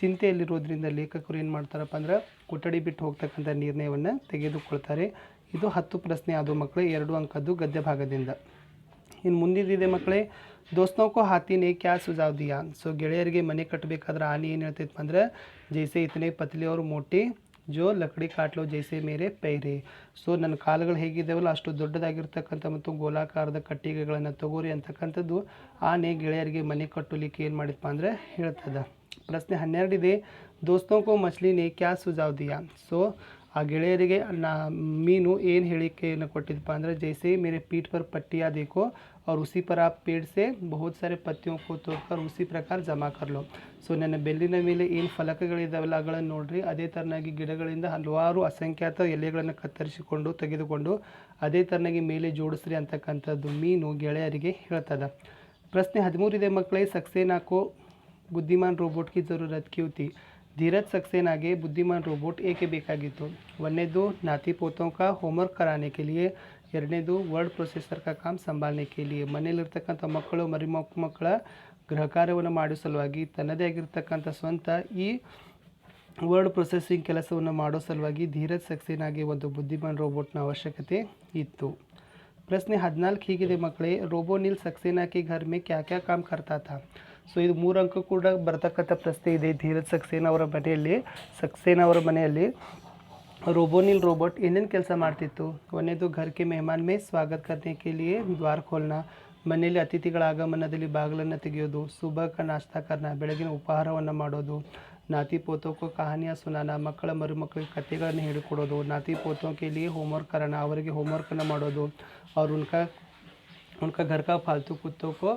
ಚಿಂತೆಯಲ್ಲಿರೋದ್ರಿಂದ ಲೇಖಕರು ಏನು ಮಾಡ್ತಾರಪ್ಪ ಅಂದ್ರೆ ಕೊಠಡಿ ಬಿಟ್ಟು ಹೋಗ್ತಕ್ಕಂಥ ನಿರ್ಣಯವನ್ನು ತೆಗೆದುಕೊಳ್ತಾರೆ. ಇದು 10 ಪ್ರಶ್ನೆ ಆದವು ಮಕ್ಕಳೇ, 2 ಅಂಕದ್ದು ಗದ್ಯ ಭಾಗದಿಂದ. ಇನ್ನು ಮುಂದಿದೆ ಮಕ್ಕಳೇ, दोस्तों को हाथी ने क्या सुझाव दिया? सो ಗೆಳೆಯರಿಗೆ ಮನೆ ಕಟ್ಟಬೇಕಾದ್ರೆ ಆನೆ ಏನು ಹೇಳ್ತೈತೆ ಅಂದ್ರೆ ಜೈಸೆ ಇತನೆ ಪತಲೆ और मोटे जो ಲಕಡಿ ಕಾಟ್ಲೋ ಜೈಸೆ ಮೇರೆ ಪೈರೆ. ಸೊ ನನ್ನ ಕಾಲುಗಳು ಹೇಗಿದ್ದಾವಲ್ಲ ಅಷ್ಟು ದೊಡ್ಡದಾಗಿರ್ತಕ್ಕಂಥ ಮತ್ತು ಗೋಲಾಕಾರದ ಕಟ್ಟಿಗೆಗಳನ್ನು ತಗೋರಿ ಅಂತಕ್ಕಂಥದ್ದು ಆನೆ ಗೆಳೆಯರಿಗೆ ಮನೆ ಕಟ್ಟಲಿಕ್ಕೆ ಏನು ಮಾಡಿದಪ್ಪ ಅಂದರೆ ಹೇಳ್ತದ. ಪ್ರಶ್ನೆ 12 ಇದೆ, दोस्तों को मछली ने क्या सुझाव दिया? ಸೊ ಆ ಗೆಳೆಯರಿಗೆ ಮೀನು ಏನು ಹೇಳಿಕೆಯನ್ನು ಕೊಟ್ಟಿದ್ದಪ್ಪ ಅಂದರೆ ಜೈಸೆ मेरे पीठ पर पट्टियाँ देखो और उसी पर आप पेड़ से बहुत सारे पत्तियों को तोड़कर उसी प्रकार जमा कर लो. ಸೊ ನನ್ನ ಬೆಲ್ಲಿನ ಮೇಲೆ ಏನು ಫಲಕಗಳಿದ್ದಾವಲ್ಲ ಅವುಗಳನ್ನು ನೋಡ್ರಿ, ಅದೇ ಥರನಾಗಿ ಗಿಡಗಳಿಂದ ಹಲವಾರು ಅಸಂಖ್ಯಾತ ಎಲೆಗಳನ್ನು ಕತ್ತರಿಸಿಕೊಂಡು ತೆಗೆದುಕೊಂಡು ಅದೇ ಥರನಾಗಿ ಮೇಲೆ ಜೋಡಿಸ್ರಿ ಅಂತಕ್ಕಂಥದ್ದು ಮೀನು ಗೆಳೆಯರಿಗೆ ಹೇಳ್ತದ. ಪ್ರಶ್ನೆ 13 ಇದೆ ಮಕ್ಕಳೇ, सक्सेना को बुद्धिमान रोबोट की ज़रूरत क्यों थी? ಧೀರಜ್ सक्सेनाಗೆ बुद्धिमान रोबोट ಏಕೆ ಬೇಕಾಗಿತ್ತು? ಒಂದನೇದು ನಾತಿ ಪೋತೋं का होमवर्क कराने के लिए, ಎರಡನೇದು ವರ್ಡ್ ಪ್ರೊಸೆಸರ್ का काम संभालने के लिए. ಮನೆಯಲ್ಲಿರ್ತಕ್ಕಂಥ ಮಕ್ಕಳು ಮಕ್ಕಳ ಗೃಹ ಕಾರ್ಯವನ್ನು ಮಾಡೋ ಸಲುವಾಗಿ ತನ್ನದೇ ಆಗಿರ್ತಕ್ಕಂಥ ಸ್ವಂತ ಈ ವರ್ಡ್ ಪ್ರೊಸೆಸಿಂಗ್ ಕೆಲಸವನ್ನು ಮಾಡೋ ಸಲುವಾಗಿ ಧೀರಜ್ सक्सेनाಗೆ ಒಂದು ಬುದ್ಧಿಮಾನ್ ರೋಬೋಟ್ನ ಅವಶ್ಯಕತೆ ಇತ್ತು. ಪ್ರಶ್ನೆ 14 ಹೀಗಿದೆ ಮಕ್ಕಳೇ, ರೋಬೋನಿಲ್ सक्सेना के घर में क्या क्या काम करता था? ಸೊ ಇದು 3 ಅಂಕ ಕೂಡ ಬರ್ತಕ್ಕಂಥ ಪ್ರಶ್ನೆ ಇದೆ. ಧೀರಜ್ सक्सेना ಅವರ ಮನೆಯಲ್ಲಿ रोबोनिल रोबोट ಏನೇನು ಕೆಲಸ ಮಾಡ್ತಿತ್ತು? ಒಂದನೇದು घर के मेहमान में स्वागत करने के लिए द्वार खोलना, ಮನೆಯಲ್ಲಿ ಅತಿಥಿಗಳ ಆಗಮನದಲ್ಲಿ ಬಾಗಿಲನ್ನು ತೆಗೆಯೋದು, ಸುಬಹ का नाश्ता करना, ಬೆಳಗಿನ ಉಪಹಾರವನ್ನು ಮಾಡೋದು, ನಾತಿ ಪೋತೋ को कहानियाँ सुनाना, ಮಕ್ಕಳ ಮರುಮಕ್ಕಳಿಗೆ ಕಥೆಗಳನ್ನು ಹೇಳಿಕೊಡೋದು, ನಾತಿ ಪೋತೋ के लिए होमवर्क कराना, ಅವರಿಗೆ ಹೋಮ್ವರ್ಕನ್ನು ಮಾಡೋದು, और उनका घर का फालतू कुत्तों को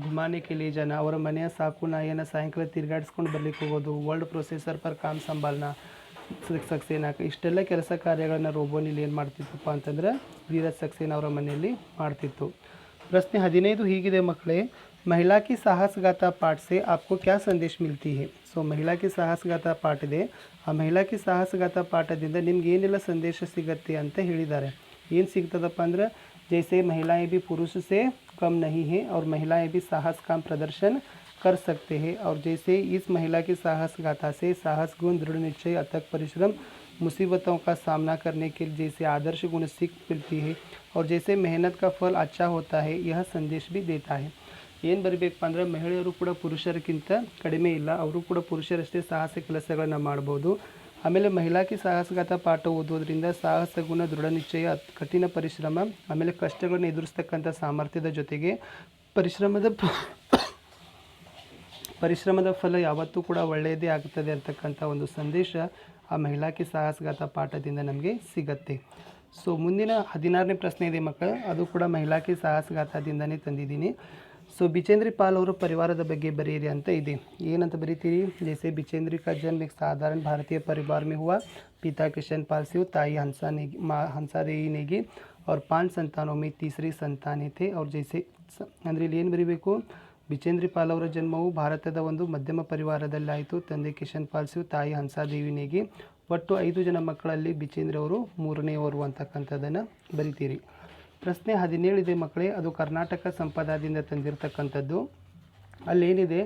घुमाने के लिए जाना, ಅವರ ಮನೆಯ ಸಾಕು ನಾಯಿಯನ್ನು ಸಾಯಂಕಾಲ ತಿರುಗಾಡಿಸ್ಕೊಂಡು ಬರ್ಲಿಕ್ಕೆ ಹೋಗೋದು, ವರ್ಲ್ಡ್ ಪ್ರೊಸೆಸರ್ ಪರ್ ಕಾಮ್ ಸಂಭಾಲನಾ सक्सेना. ಇಷ್ಟೆಲ್ಲ ಕೆಲಸ ಕಾರ್ಯಗಳನ್ನು ರೋಬೋನಿಲ್ ಏನು ಮಾಡ್ತಿತ್ತಪ್ಪ ಅಂತಂದ್ರೆ ಧೀರಜ್ सक्सेना ಅವರ ಮನೆಯಲ್ಲಿ ಮಾಡ್ತಿತ್ತು. ಪ್ರಶ್ನೆ 15 ಹೀಗಿದೆ ಮಕ್ಕಳೇ, महिला की साहसगाथा पाठ से आपको क्या संदेश मिलती है? ಸೊ महिला की साहसगाथा ಪಾಠ ಇದೆ, ಆ महिला की साहसगाथा ಪಾಠದಿಂದ ನಿಮ್ಗೆ ಏನೆಲ್ಲ ಸಂದೇಶ ಸಿಗುತ್ತೆ ಅಂತ ಹೇಳಿದ್ದಾರೆ. ಏನು ಸಿಗ್ತದಪ್ಪ ಅಂದ್ರೆ जैसे महिलाएं भी पुरुष से कम नहीं है और महिलाएं भी साहस का प्रदर्शन कर सकते हैं, और जैसे इस महिला की साहस गाथा से साहस गुण, दृढ़ निश्चय, अथक परिश्रम, मुसीबतों का सामना करने के जैसे आदर्श गुण सीख मिलती है, और जैसे मेहनत का फल अच्छा होता है, यह संदेश भी देता है. ಏನು ಬರಬೇಕಪ್ಪ ಅಂದರೆ ಮಹಿಳೆಯರು ಕೂಡ ಪುರುಷರಿಗಿಂತ ಕಡಿಮೆ ಇಲ್ಲ, ಅವರು ಕೂಡ ಪುರುಷರಷ್ಟೇ ಸಾಹಸ ಕೆಲಸಗಳನ್ನು ಮಾಡ್ಬೋದು. ಆಮೇಲೆ ಮಹಿಳಾಕಿ ಸಾಹಸಗಾಥ ಪಾಠ ಓದೋದ್ರಿಂದ ಸಾಹಸ ಗುಣ, ದೃಢ ನಿಶ್ಚಯ, ಕಠಿಣ ಪರಿಶ್ರಮ, ಆಮೇಲೆ ಕಷ್ಟಗಳನ್ನು ಎದುರಿಸ್ತಕ್ಕಂಥ ಸಾಮರ್ಥ್ಯದ ಜೊತೆಗೆ ಪರಿಶ್ರಮದ ಫಲ ಯಾವತ್ತೂ ಕೂಡ ಒಳ್ಳೆಯದೇ ಆಗುತ್ತದೆ ಅಂತಕ್ಕಂಥ ಒಂದು ಸಂದೇಶ ಆ ಮಹಿಳಾಕಿ ಸಾಹಸಗಾಥ ಪಾಠದಿಂದ ನಮಗೆ ಸಿಗತ್ತೆ. ಸೊ ಮುಂದಿನ 16ನೇ ಪ್ರಶ್ನೆ ಇದೆ ಮಕ್ಕಳು, ಅದು ಕೂಡ ಮಹಿಳಾಕಿ ಸಾಹಸಗಾಥದಿಂದನೇ ತಂದಿದ್ದೀನಿ. ಸೊ बिचेंद्री पाल ಅವರ ಪರಿವಾರದ ಬಗ್ಗೆ ಬರೆಯಿರಿ ಅಂತ ಇದೆ. ಏನಂತ ಬರೀತೀರಿ? जैसे बिचेंद्री का जन्म एक साधारण भारतीय परिवार में हुआ. पिता किशन पाल सिंह, ताई हंसा देवी नेगी, और 5 संतानों में तीसरी संतान थे. और जैसे ಅಂದರೆ ಇಲ್ಲಿ ಏನು ಬರೀಬೇಕು? बिचेंद्री पाल ಅವರ ಜನ್ಮವು ಭಾರತದ ಒಂದು ಮಧ್ಯಮ ಪರಿವಾರದಲ್ಲಾಯಿತು. ತಂದೆ ಕಿಶನ್ ಪಾಲ್ ಸಿಂಗ್, ತಾಯಿ ಹಂಸಾದೇವಿ ನೇಗಿ, ಒಟ್ಟು 5 ಜನ ಮಕ್ಕಳಲ್ಲಿ ಬಿಚೇಂದ್ರಿ ಅವರು 3ನೇವರು ಅಂತಕ್ಕಂಥದ್ದನ್ನು ಬರಿತೀರಿ. ಪ್ರಶ್ನೆ 17 ಇದೆ ಮಕ್ಕಳೇ, ಅದು ಕರ್ನಾಟಕ ಸಂಪದಾದಿಂದ ತಂದಿರತಕ್ಕಂಥದ್ದು. ಅಲ್ಲೇನಿದೆ?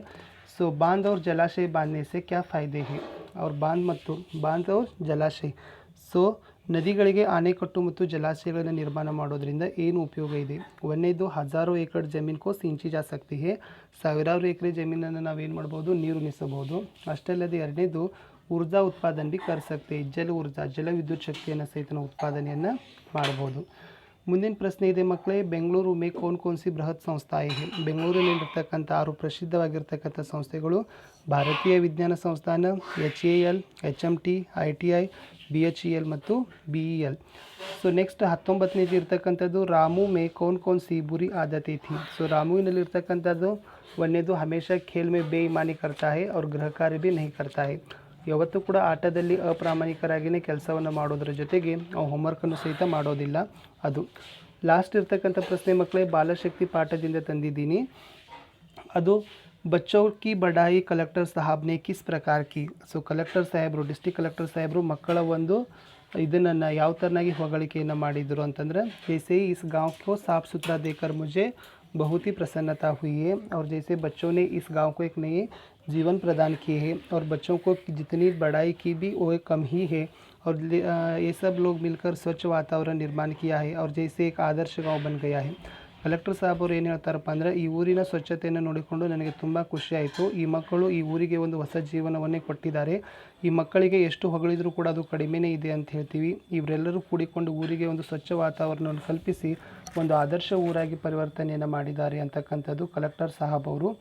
ಸೊ ಬಾಂಧ್ और जलाशय बांधने से क्या फायदे हैं? और ಬಾಂಧ್ और ಜಲಾಶಯ, ಸೊ ನದಿಗಳಿಗೆ ಆಣೆಕಟ್ಟು ಮತ್ತು ಜಲಾಶಯಗಳನ್ನು ನಿರ್ಮಾಣ ಮಾಡೋದ್ರಿಂದ ಏನು ಉಪಯೋಗ ಇದೆ? ಒಂದನೇದು ಹಜಾರೋ ಏಕರ್ ಜಮೀನು ಕೋ ಸಿಂಚಿ ಜಾ ಸಕ್ತಿ ಹೇ, ಸಾವಿರಾರು ಎಕರೆ ಜಮೀನನ್ನು ನಾವೇನು ಮಾಡ್ಬೋದು? ನೀರುಣಿಸಬಹುದು. ಅಷ್ಟಲ್ಲದೆ ಎರಡನೇದು ऊर्जा उत्पादन भी कर सकते हैं, जल ऊर्जा, जल विद्युत ಶಕ್ತಿಯನ್ನು ಸಹಿತ ಉತ್ಪಾದನೆಯನ್ನು ಮಾಡ್ಬೋದು. ಮುಂದಿನ ಪ್ರಶ್ನೆ ಇದೆ ಮಕ್ಕಳೇ, ಬೆಂಗಳೂರು ಮೇ कौन कौन सी ಬೃಹತ್ ಸಂಸ್ಥಾಯೇ ಹೇ? ಬೆಂಗಳೂರಿನಲ್ಲಿರ್ತಕ್ಕಂಥ 6 ಪ್ರಸಿದ್ಧವಾಗಿರ್ತಕ್ಕಂಥ ಸಂಸ್ಥೆಗಳು: ಭಾರತೀಯ ವಿಜ್ಞಾನ ಸಂಸ್ಥಾನ, HAL, HMT, ITI, BHEL ಮತ್ತು BEL. ಸೊ ನೆಕ್ಸ್ಟ್ 19ನೇದು ಇರ್ತಕ್ಕಂಥದ್ದು ರಾಮು ಮೇ कौन कौन सी बुरी आदतें थी? ಸೊ ರಾಮುವಿನಲ್ಲಿರ್ತಕ್ಕಂಥದ್ದು ಒಂದನೇದು ಹಮೇಶಾ ಖೇಲ್ ಮೇ ಬೇईमानी करता है और गृह कार्य भी नहीं करता है. ಯಾವತ್ತೂ ಕೂಡ ಆಟದಲ್ಲಿ ಅಪ್ರಾಮಾಣಿಕರಾಗಿಯೇ ಕೆಲಸವನ್ನು ಮಾಡೋದ್ರ ಜೊತೆಗೆ ನಾವು ಹೋಮ್ವರ್ಕನ್ನು ಸಹಿತ ಮಾಡೋದಿಲ್ಲ. ಅದು ಲಾಸ್ಟ್ ಇರ್ತಕ್ಕಂಥ ಪ್ರಶ್ನೆ ಮಕ್ಕಳೇ ಬಾಲಶಕ್ತಿ ಪಾಠದಿಂದ ತಂದಿದ್ದೀನಿ. ಅದು बच्चों की बढ़ाई कलेक्टर साहब ने किस प्रकार की. ಸೊ ಕಲೆಕ್ಟರ್ ಸಾಹೇಬರು, ಡಿಸ್ಟ್ರಿಕ್ಟ್ ಕಲೆಕ್ಟರ್ ಸಾಹೇಬರು ಮಕ್ಕಳ ಒಂದು ಇದನ್ನು ಯಾವ ಥರನಾಗಿ ಹೊಗಳಿಕೆಯನ್ನು ಮಾಡಿದರು ಅಂತಂದರೆ, जैसे इस गांव को साफ़ सुथरा देखकर मुझे बहुत ही प्रसन्नता हुई है और जैसे बच्चों ने इस गांव को एक नए जीवन प्रदान किए हैं और बच्चों को जितनी बढ़ाई की भी वो कम ही है और ये सब लोग मिलकर स्वच्छ वातावरण निर्माण किया है और जैसे एक आदर्श गांव बन गया है. ಕಲೆಕ್ಟರ್ ಸಾಹೇಬರು ಏನು ಹೇಳ್ತಾರಪ್ಪ ಅಂದರೆ, ಈ ಊರಿನ ಸ್ವಚ್ಛತೆಯನ್ನು ನೋಡಿಕೊಂಡು ನನಗೆ ತುಂಬ ಖುಷಿಯಾಯಿತು. ಈ ಮಕ್ಕಳು ಈ ಊರಿಗೆ ಒಂದು ಹೊಸ ಜೀವನವನ್ನೇ ಕೊಟ್ಟಿದ್ದಾರೆ. ಈ ಮಕ್ಕಳಿಗೆ ಎಷ್ಟು ಹೊಗಳಿದರೂ ಕೂಡ ಅದು ಕಡಿಮೆನೇ ಇದೆ ಅಂತ ಹೇಳ್ತೀವಿ. ಇವರೆಲ್ಲರೂ ಕೂಡಿಕೊಂಡು ಊರಿಗೆ ಒಂದು ಸ್ವಚ್ಛ ವಾತಾವರಣವನ್ನು ಕಲ್ಪಿಸಿ ಒಂದು ಆದರ್ಶ ಊರಾಗಿ ಪರಿವರ್ತನೆಯನ್ನು ಮಾಡಿದ್ದಾರೆ ಅಂತಕ್ಕಂಥದ್ದು ಕಲೆಕ್ಟರ್ ಸಾಹೇಬ್ ಅವರು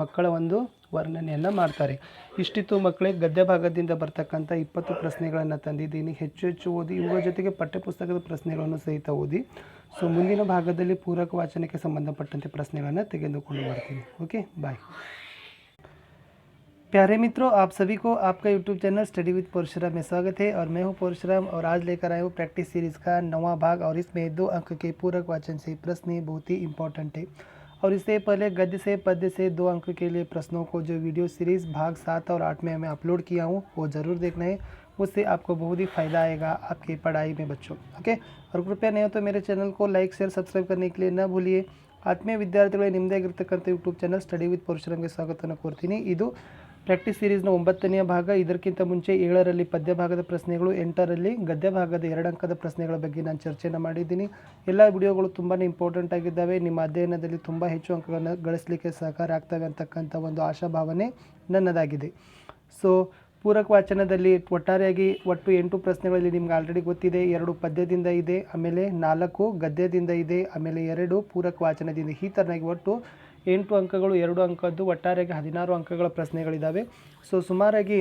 ಮಕ್ಕಳ ಒಂದು ವರ್ಣನೆಯನ್ನು ಮಾಡ್ತಾರೆ. ಇಷ್ಟಿತ್ತು ಮಕ್ಕಳೇ ಗದ್ಯ ಭಾಗದಿಂದ ಬರ್ತಕ್ಕಂಥ 20 ಪ್ರಶ್ನೆಗಳನ್ನು ತಂದಿದ್ದೀನಿ. ಹೆಚ್ಚು ಓದಿ, ಇವುಗಳ ಜೊತೆಗೆ ಪಠ್ಯಪುಸ್ತಕದ ಪ್ರಶ್ನೆಗಳನ್ನು ಸಹಿತ ಓದಿ. ಸೊ ಮುಂದಿನ ಭಾಗದಲ್ಲಿ ಪೂರಕ ವಾಚನಕ್ಕೆ ಸಂಬಂಧಪಟ್ಟಂತೆ ಪ್ರಶ್ನೆಗಳನ್ನು ತೆಗೆದುಕೊಂಡು ಬರ್ತೀನಿ. Okay bye. प्यारे मित्रों, आप सभी को आपका YouTube channel study with Parshuram में स्वागत है और मैं हूं परशुराम और आज लेकर आया हूं प्रैक्टिस सीरीज़ का 9वां भाग और इसमें 2 अंक के पूरक वाचन से प्रश्न बहुत ही इंपॉर्टेंट है. और इससे पहले गद्य से पद्य से 2 अंक के लिए प्रश्नों को जो वीडियो सीरीज़ भाग 7 और 8 में मैं अपलोड किया हूँ वो ज़रूर देखना है. उससे आपको बहुत ही फ़ायदा आएगा आपकी पढ़ाई में बच्चों. ओके, और कृपया नहीं हो तो मेरे चैनल को लाइक शेयर सब्सक्राइब करने के लिए न भूलिए. ಆತ್ಮೀಯ ವಿದ್ಯಾರ್ಥಿಗಳೇ, ನಿಮ್ಮದೇ ಆಗಿರ್ತಕ್ಕಂಥ ಯೂಟ್ಯೂಬ್ ಚಾನಲ್ ಸ್ಟಡಿ ವಿತ್ ಪರಶುರಾಮ್ಗೆ ಸ್ವಾಗತವನ್ನು ಕೋರ್ತೀನಿ. ಇದು ಪ್ರಾಕ್ಟೀಸ್ ಸೀರೀಸ್ನ 9ನೇ ಭಾಗ. ಇದಕ್ಕಿಂತ ಮುಂಚೆ 7ರಲ್ಲಿ ಪದ್ಯ ಭಾಗದ ಪ್ರಶ್ನೆಗಳು, 8ರಲ್ಲಿ ಗದ್ಯ ಭಾಗದ 2 ಅಂಕದ ಪ್ರಶ್ನೆಗಳ ಬಗ್ಗೆ ನಾನು ಚರ್ಚೆಯನ್ನು ಮಾಡಿದ್ದೀನಿ. ಎಲ್ಲ ವಿಡಿಯೋಗಳು ತುಂಬಾ ಇಂಪಾರ್ಟೆಂಟ್ ಆಗಿದ್ದಾವೆ. ನಿಮ್ಮ ಅಧ್ಯಯನದಲ್ಲಿ ತುಂಬ ಹೆಚ್ಚು ಅಂಕಗಳನ್ನು ಗಳಿಸಲಿಕ್ಕೆ ಸಹಕಾರ ಆಗ್ತವೆ ಅಂತಕ್ಕಂಥ ಒಂದು ಆಶಾಭಾವನೆ ನನ್ನದಾಗಿದೆ. ಸೊ ಪೂರಕ ವಾಚನದಲ್ಲಿ ಒಟ್ಟಾರೆಯಾಗಿ ಒಟ್ಟು 8 ಪ್ರಶ್ನೆಗಳಲ್ಲಿ ನಿಮ್ಗೆ ಆಲ್ರೆಡಿ ಗೊತ್ತಿದೆ. 2 ಪದ್ಯದಿಂದ ಇದೆ, ಆಮೇಲೆ 4 ಗದ್ಯದಿಂದ ಇದೆ, ಆಮೇಲೆ 2 ಪೂರಕ ವಾಚನದಿಂದ. ಈ ಥರನಾಗಿ ಒಟ್ಟು 8 ಅಂಕಗಳು, 2 ಅಂಕದ್ದು ಒಟ್ಟಾರೆಯಾಗಿ 16 ಅಂಕಗಳ ಪ್ರಶ್ನೆಗಳಿದ್ದಾವೆ. ಸೊ ಸುಮಾರಾಗಿ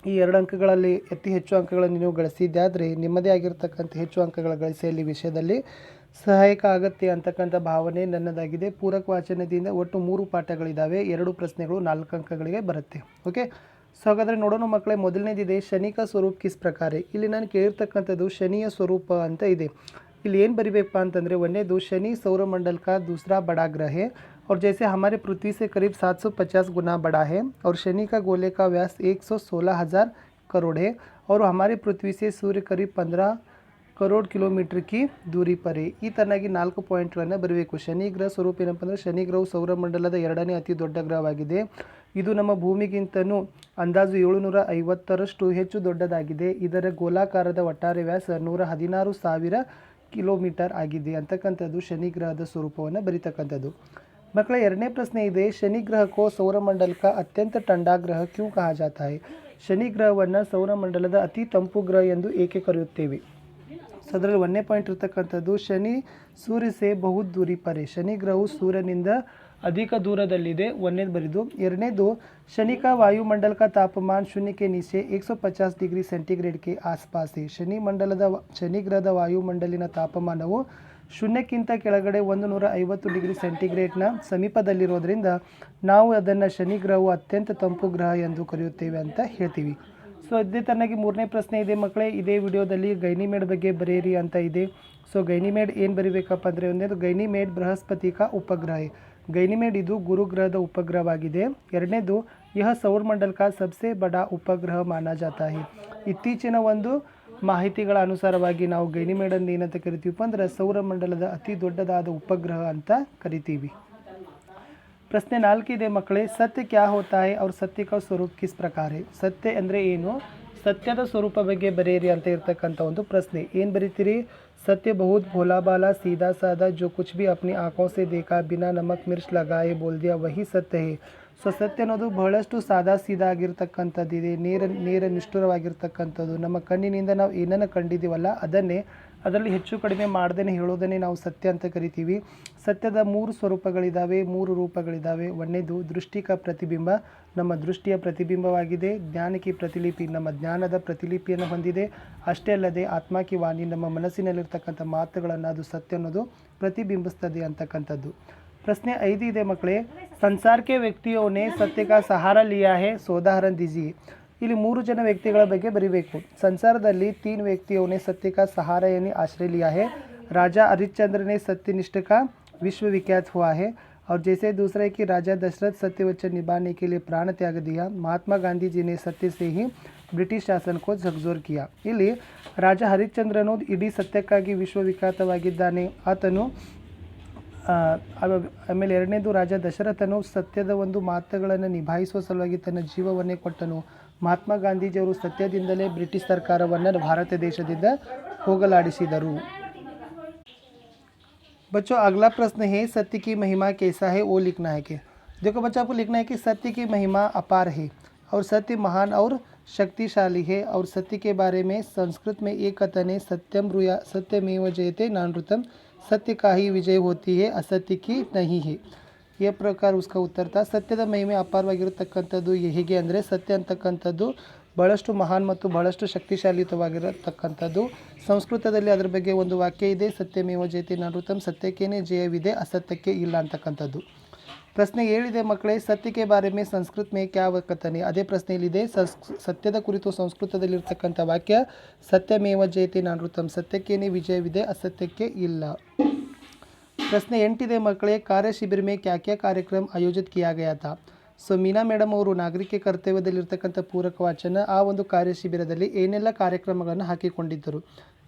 ಈ 2 ಅಂಕಗಳಲ್ಲಿ ಅತಿ ಹೆಚ್ಚು ಅಂಕಗಳನ್ನು ನೀವು ಗಳಿಸಿದ್ದಾದರೆ ನಿಮ್ಮದೇ ಆಗಿರ್ತಕ್ಕಂಥ ಹೆಚ್ಚು ಅಂಕಗಳ ಗಳಿಸಲಿ ವಿಷಯದಲ್ಲಿ ಸಹಾಯಕ ಆಗುತ್ತೆ ಅಂತಕ್ಕಂಥ ಭಾವನೆ ನನ್ನದಾಗಿದೆ. ಪೂರಕ ವಾಚನದಿಂದ ಒಟ್ಟು 3 ಪಾಠಗಳಿದ್ದಾವೆ. 2 ಪ್ರಶ್ನೆಗಳು 4 ಅಂಕಗಳಿಗೆ ಬರುತ್ತೆ. ಓಕೆ, ಸೊ ಹಾಗಾದರೆ ನೋಡೋಣ ಮಕ್ಕಳೇ. ಮೊದಲನೇದಿದೆ ಶನಿ ಕಾ ಸ್ವರೂಪ್ ಕಿಸ್ ಪ್ರಕಾರ. ಇಲ್ಲಿ ನಾನು ಕೇಳಿರ್ತಕ್ಕಂಥದ್ದು ಶನಿಯ ಸ್ವರೂಪ ಅಂತ ಇದೆ. ಇಲ್ಲಿ ಏನು ಬರಿಬೇಕಪ್ಪ ಅಂತಂದರೆ, ಒಂದನೇದು ಶನಿ सौरमंडल का दूसरा बड़ा ग्रह है और जैसे हमारे पृथ्वी से करीब 750 गुना बड़ा है और शनि का गोले का व्यास 116,000 करोड़ है और हमारे पृथ्वी से सूर्य करीब 15 ಕರೋಡ್ ಕಿಲೋಮೀಟರ್ ಕಿ ದೂರಿ ಪರಿ. ಈ ಥರನಾಗಿ 4 ಪಾಯಿಂಟ್ಗಳನ್ನು ಬರಬೇಕು. ಶನಿ ಗ್ರಹ ಸ್ವರೂಪ ಏನಪ್ಪ ಅಂದರೆ, ಶನಿ ಗ್ರಹವು ಸೌರಮಂಡಲದ 2ನೇ ಅತಿ ದೊಡ್ಡ ಗ್ರಹವಾಗಿದೆ. ಇದು ನಮ್ಮ ಭೂಮಿಗಿಂತನೂ ಅಂದಾಜು 750ರಷ್ಟು ಹೆಚ್ಚು ದೊಡ್ಡದಾಗಿದೆ. ಇದರ ಗೋಲಾಕಾರದ ಒಟ್ಟಾರೆ ವ್ಯಾಸ 116,000 ಕಿಲೋಮೀಟರ್ ಆಗಿದೆ ಅಂತಕ್ಕಂಥದ್ದು ಶನಿ ಗ್ರಹದ ಸ್ವರೂಪವನ್ನು ಬರೀತಕ್ಕಂಥದ್ದು. ಮಕ್ಕಳ 2ನೇ ಪ್ರಶ್ನೆ ಇದೆ, ಶನಿ ಗ್ರಹಕ್ಕೋ ಸೌರಮಂಡಲ का ಅತ್ಯಂತ ठंडा ग्रह क्यों कहा जाता है. ಶನಿ ಗ್ರಹವನ್ನು ಸೌರಮಂಡಲದ ಅತಿ ತಂಪು ಗ್ರಹ ಎಂದು ಏಕೆ ಕರೆಯುತ್ತೇವೆ. ಸೊ ಅದರಲ್ಲಿ 1ನೇ ಪಾಯಿಂಟ್ ಇರ್ತಕ್ಕಂಥದ್ದು ಶನಿ ಸೂರ್ಯ ಸೇ ಬಹುತ್ ದೂರಿ ಪರೆ. ಶನಿ ಗ್ರಹವು ಸೂರ್ಯನಿಂದ ಅಧಿಕ ದೂರದಲ್ಲಿದೆ, 1ನೇದು ಬರೆದು. 2ನೇದು शनि का वायुमंडल का तापमान 0 के नीचे 150 डिग्री सेंटीग्रेड के आसपास है. ಶನಿ ಗ್ರಹದ ವಾಯುಮಂಡಲಿನ ತಾಪಮಾನವು 0ಕ್ಕಿಂತ ಕೆಳಗಡೆ 150 ಡಿಗ್ರಿ ಸೆಂಟಿಗ್ರೇಡ್ನ ಸಮೀಪದಲ್ಲಿರೋದ್ರಿಂದ ನಾವು ಅದನ್ನು ಶನಿ ಗ್ರಹವು ಅತ್ಯಂತ ತಂಪು ಗ್ರಹ ಎಂದು ಕರೆಯುತ್ತೇವೆ ಅಂತ ಹೇಳ್ತೀವಿ. ಸೊ ಅದೇ ಥರನಾಗಿ 3ನೇ ಪ್ರಶ್ನೆ ಇದೆ ಮಕ್ಕಳೇ. ಇದೇ ವಿಡಿಯೋದಲ್ಲಿ ಗೈನಿಮೇಡ್ ಬಗ್ಗೆ ಬರೆಯಿರಿ ಅಂತ ಇದೆ. ಸೊ ಗೈನಿಮೇಡ್ ಏನು ಬರೀಬೇಕಪ್ಪ ಅಂದರೆ, ಒಂದೇದು ಗೈನಿಮೇಡ್ ಬೃಹಸ್ಪತಿ ಕಾ ಉಪಗ್ರಹ. ಗೈನಿಮೇಡ್ ಇದು ಗುರುಗ್ರಹದ ಉಪಗ್ರಹವಾಗಿದೆ. 2ನೇದು ಯಹ ಸೌರಮಂಡಲ ಕಾ ಸಬ್ಸೆ ಬಡಾ ಉಪಗ್ರಹ ಮಾನಾ ಜಾತಾ ಹೈ. ಇತ್ತೀಚಿನ ಒಂದು ಮಾಹಿತಿಗಳ ಅನುಸಾರವಾಗಿ ನಾವು ಗೈನಿಮೇಡನ್ನು ಏನಂತ ಕರಿತೀವಪ್ಪ ಅಂದರೆ, ಸೌರಮಂಡಲದ ಅತಿ ದೊಡ್ಡದಾದ ಉಪಗ್ರಹ ಅಂತ ಕರಿತೀವಿ. ಪ್ರಶ್ನೆ 4 ಇದೆ ಮಕ್ಕಳೇ, ಸತ್ಯ ಕ್ಯಾ ಹೋತಾ ಹೈ और ಸತ್ಯ का ಸ್ವರೂಪ ಕಿಸ್ ಪ್ರಕಾರ है. ಸತ್ಯ ಅಂದರೆ ಏನು, ಸತ್ಯದ ಸ್ವರೂಪ ಬಗ್ಗೆ ಬರೆಯಿರಿ ಅಂತ ಇರ್ತಕ್ಕಂಥ ಒಂದು ಪ್ರಶ್ನೆ. ಏನು ಬರೀತೀರಿ, सत्य बहुत भोला भाला सीधा साधा जो कुछ भी अपनी आँखों से देखा बिना नमक मिर्च लगाए बोल दिया वही सत्य है. ಸೊ ಸತ್ಯ ಅನ್ನೋದು ಬಹಳಷ್ಟು ಸಾದಾ ಸೀದಾ ಆಗಿರ್ತಕ್ಕಂಥದ್ದಿದೆ, ನೇರ ನಿಷ್ಠುರವಾಗಿರ್ತಕ್ಕಂಥದ್ದು. ನಮ್ಮ ಕಣ್ಣಿನಿಂದ ನಾವು ಏನನ್ನು ಕಂಡಿದ್ದೀವಲ್ಲ ಅದರಲ್ಲಿ ಹೆಚ್ಚು ಕಡಿಮೆ ಮಾಡ್ದೇ ಹೇಳೋದನ್ನೇ ನಾವು ಸತ್ಯ ಅಂತ ಕರಿತೀವಿ. ಸತ್ಯದ 3 ಸ್ವರೂಪಗಳಿದ್ದಾವೆ, 3 ರೂಪಗಳಿದ್ದಾವೆ. 1ನೇದು ದೃಷ್ಟಿ ಕಾ ಪ್ರತಿಬಿಂಬ, ನಮ್ಮ ದೃಷ್ಟಿಯ ಪ್ರತಿಬಿಂಬವಾಗಿದೆ. ಜ್ಞಾನ ಕಿ ಪ್ರತಿಲಿಪಿ, ನಮ್ಮ ಜ್ಞಾನದ ಪ್ರತಿಲಿಪಿಯನ್ನು ಹೊಂದಿದೆ. ಅಷ್ಟೇ ಅಲ್ಲದೆ ಆತ್ಮ ಕಿ ವಾಣಿ, ನಮ್ಮ ಮನಸ್ಸಿನಲ್ಲಿರ್ತಕ್ಕಂಥ ಮಾತುಗಳನ್ನು ಅದು ಸತ್ಯ ಅನ್ನೋದು ಪ್ರತಿಬಿಂಬಿಸ್ತದೆ ಅಂತಕ್ಕಂಥದ್ದು. प्रश्न 5 ಇದೆ ಮಕ್ಕಳೇ, संसार के व्यक्तियों ने सत्य का सहारा लिया है, उदाहरण दीजिए. ಇಲ್ಲಿ 3 ಜನ ವ್ಯಕ್तिಗಳ ಬಗ್ಗೆ ಬರೀಬೇಕು। संसारದಲ್ಲಿ 3 व्यक्तियों ने सत्य का सहारा यानी आश्रय लिया है। राजा हरिश्चंद्र ने सत्यनिष्ठ का विश्व विख्यात हुआ है। और जैसे दूसरा है कि राजा दशरथ सत्य वचन निभाने के लिए प्राण त्याग दिया। महात्मा गांधी जी ने सत्य से ही ಬ್ರಿಟಿಷ್ ಶಾಸನ को झकझोर किया। ಇಲ್ಲಿ ರಾಜ ಹರಿಶ್ಚಂದ್ರನು ಇಡೀ ಸತ್ಯಕ್ಕಾಗಿ ವಿಶ್ವವಿಖ್ಯಾತವಾಗಿದ್ದಾನೆ ಆತನು। ಆಮೇಲೆ ಎರಡನೇದು ರಾಜ ದಶರಥನು ಸತ್ಯದ ಒಂದು ಮಾತುಗಳನ್ನು ನಿಭಾಯಿಸುವ ಸಲುವಾಗಿ ತನ್ನ ಜೀವವನ್ನೇ ಕೊಟ್ಟನು। ಮಹಾತ್ಮ ಗಾಂಧೀಜಿಯವರು ಸತ್ಯದಿಂದಲೇ ಬ್ರಿಟಿಷ್ ಸರ್ಕಾರವನ್ನು ಭಾರತ ದೇಶದಿಂದ ಹೋಗಲಾಡಿಸಿದರು। बच्चों अगला प्रश्न है सत्य की महिमा कैसा है वो लिखना है कि देखो बच्चों आपको लिखना है कि सत्य की महिमा अपार है और सत्य महान और शक्तिशाली है। और सत्य के बारे में संस्कृत में एक कथन है सत्यम ब्रूया सत्यमेव जयते नानृतम, सत्य का ही विजय होती है असत्य की नहीं है। यह प्रकार उसका उत्तर था। ಸತ್ಯದ ಮಹಿಮೆ ಅಪಾರವಾಗಿರತಕ್ಕಂಥದ್ದು ಹೇಗೆ ಅಂದರೆ ಸತ್ಯ ಅಂತಕ್ಕಂಥದ್ದು ಬಹಳಷ್ಟು ಮಹಾನ್ ಮತ್ತು ಬಹಳಷ್ಟು ಶಕ್ತಿಶಾಲಿತವಾಗಿರತಕ್ಕಂಥದ್ದು। ಸಂಸ್ಕೃತದಲ್ಲಿ ಅದರ ಬಗ್ಗೆ ಒಂದು ವಾಕ್ಯ ಇದೆ ಸತ್ಯಮೇವ ಜಯತೆ ನಾನೃತಂ, ಸತ್ಯಕ್ಕೇನೆ ಜಯವಿದೆ ಅಸತ್ಯಕ್ಕೆ ಇಲ್ಲ ಅಂತಕ್ಕಂಥದ್ದು। ಪ್ರಶ್ನೆ 7 ಇದೆ ಮಕ್ಕಳೇ, ಸತ್ಯಕ್ಕೆ ಬಾರೆ ಮೇ ಸಂಸ್ಕೃತ ಮೇ ಕ್ಯಾ ವಕತನೆ, ಅದೇ ಪ್ರಶ್ನೆಯಲ್ಲಿದೆ ಸತ್ಯದ ಕುರಿತು ಸಂಸ್ಕೃತದಲ್ಲಿರ್ತಕ್ಕಂಥ ವಾಕ್ಯ ಸತ್ಯಮೇವ ಜಯತೆ ನಾನೃತಂ, ಸತ್ಯಕ್ಕೇನೆ ವಿಜಯವಿದೆ ಅಸತ್ಯಕ್ಕೆ ಇಲ್ಲ। प्रश्न 8 ಇದೆ ಮಕ್ಕಳೇ, ಕಾರ್ಯ ಶಿಬಿರ में क्या क्या कार्यक्रम आयोजित किया गया था। ಸೊ ಮೀನಾ ಮೇಡಮ್ ಅವರು ನಾಗರಿಕ ಕರ್ತವ್ಯದಲ್ಲಿರ್ತಕ್ಕಂಥ ಪೂರಕ ವಾಚನ ಆ ಒಂದು ಕಾರ್ಯ ಶಿಬಿರದಲ್ಲಿ ಏನೆಲ್ಲ ಕಾರ್ಯಕ್ರಮಗಳನ್ನು ಹಾಕಿಕೊಂಡಿದ್ದರು।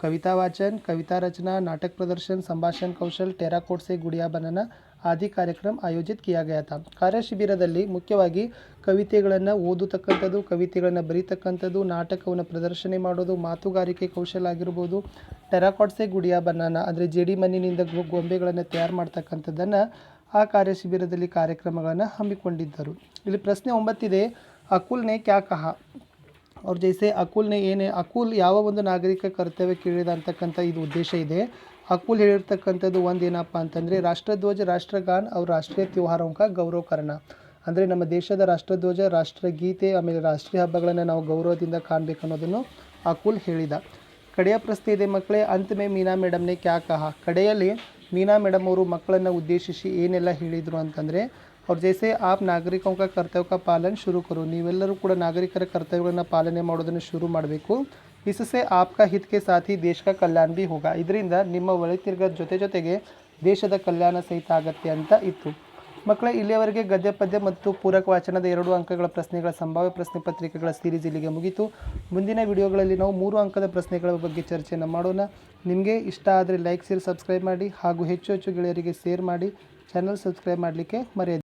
ಕವಿತಾ ವಾಚನ, ಕವಿತಾ रचना, नाटक प्रदर्शन, संभाषण कौशल, टेराकोट से गुड़िया बनाना आदि कार्यक्रम आयोजित किया गया था। ಕಾರ್ಯ ಶಿಬಿರದಲ್ಲಿ ಮುಖ್ಯವಾಗಿ ಕವಿತೆಗಳನ್ನು ಓದತಕ್ಕಂಥದ್ದು, ಕವಿತೆಗಳನ್ನು ಬರೀತಕ್ಕಂಥದ್ದು, ನಾಟಕವನ್ನು ಪ್ರದರ್ಶನ ಮಾಡೋದು, ಮಾತುಗಾರಿಕೆ ಕೌಶಲ ಆಗಿರ್ಬೋದು, ಟೆರಾಕೋಟ್ ಸೆ ಗುಡಿಯಾ ಬನಾನಾ ಅಂದರೆ ಜೇಡಿ ಮಣ್ಣಿನಿಂದ ಗೊಂಬೆಗಳನ್ನು ತಯಾರು ಮಾಡ್ತಕ್ಕಂಥದ್ದನ್ನು ಆ ಕಾರ್ಯ ಶಿಬಿರದಲ್ಲಿ ಕಾರ್ಯಕ್ರಮಗಳನ್ನು ಹಮ್ಮಿಕೊಂಡಿದ್ದರು। ಇಲ್ಲಿ ಪ್ರಶ್ನೆ 9 ಇದೆ, ಅಕುಲ್ ನೆ ಕ್ಯಾ ಕಹಾ। और जैसे अकुल ने ಏನೇ ಅಕುಲ್ ಯಾವ ಒಂದು ನಾಗರಿಕ ಕರ್ತವ್ಯ ಕೇಳಿದ ಅಂತಕ್ಕಂಥ ಇದು ಉದ್ದೇಶ ಇದೆ। ಅಕುಲ್ ಹೇಳಿರ್ತಕ್ಕಂಥದ್ದು ಒಂದು ಏನಪ್ಪ ಅಂತಂದರೆ ರಾಷ್ಟ್ರಧ್ವಜ, ರಾಷ್ಟ್ರಗಾನ ಅವ್ರ ರಾಷ್ಟ್ರೀಯ ತ್ಯೋಹಾರೋं का ಗೌರವ करना, ಅಂದರೆ ನಮ್ಮ ದೇಶದ ರಾಷ್ಟ್ರಧ್ವಜ, ರಾಷ್ಟ್ರಗೀತೆ ಆಮೇಲೆ ರಾಷ್ಟ್ರೀಯ ಹಬ್ಬಗಳನ್ನು ನಾವು ಗೌರವದಿಂದ ಕಾಣಬೇಕು ಅನ್ನೋದನ್ನು ಅಕುಲ್ ಹೇಳಿದ। ಕಡೆಯ ಪ್ರಶ್ನೆ ಇದೆ ಮಕ್ಕಳೇ, ಅಂತ್ ಮೇ ಮೀನಾ ಮೇಡಮ್ನೆ ಕ್ಯಾ ಕಹಾ, ಕಡೆಯಲ್ಲಿ ಮೀನಾ ಮೇಡಮ್ ಅವರು ಮಕ್ಕಳನ್ನು ಉದ್ದೇಶಿಸಿ ಏನೆಲ್ಲ ಹೇಳಿದರು ಅಂತಂದರೆ और जैसे आप नागरिकों का कर्तव्य का पालन शुरू करो, ನೀವೆಲ್ಲರೂ ಕೂಡ ನಾಗರಿಕರ ಕರ್ತವ್ಯಗಳನ್ನು ಪಾಲನೆ ಮಾಡೋದನ್ನು ಶುರು ಮಾಡಬೇಕು। इससे आपका हित के साथ ही देश का कल्याण भी होगा, ಇದರಿಂದ ನಿಮ್ಮ ಒಳಿತಿನ ಜೊತೆಗೆ ದೇಶದ ಕಲ್ಯಾಣ ಸಹಿತ ಆಗತ್ತೆ ಅಂತ ಇತ್ತು। ಮಕ್ಕಳೇ ಇಲ್ಲಿಯವರೆಗೆ ಗದ್ಯ ಪದ್ಯ ಮತ್ತು ಪೂರಕ ವಾಚನದ 2 ಅಂಕಗಳ ಪ್ರಶ್ನೆಗಳ ಸಂಭಾವ್ಯ ಪ್ರಶ್ನೆ ಪತ್ರಿಕೆಗಳ ಸೀರೀಸ್ ಇಲ್ಲಿಗೆ ಮುಗಿತು। ಮುಂದಿನ ವಿಡಿಯೋಗಳಲ್ಲಿ ನಾವು 3 ಅಂಕದ ಪ್ರಶ್ನೆಗಳ ಬಗ್ಗೆ ಚರ್ಚೆಯನ್ನು ಮಾಡೋಣ। ನಿಮಗೆ ಇಷ್ಟ ಆದರೆ ಲೈಕ್, ಶೇರ್, ಸಬ್ಸ್ಕ್ರೈಬ್ ಮಾಡಿ ಹಾಗೂ ಹೆಚ್ಚು ಗೆಳೆಯರಿಗೆ ಶೇರ್ ಮಾಡಿ, ಚಾನಲ್ ಸಬ್ಸ್ಕ್ರೈಬ್ ಮಾಡಲಿಕ್ಕೆ ಮರೆಯದಿರಿ।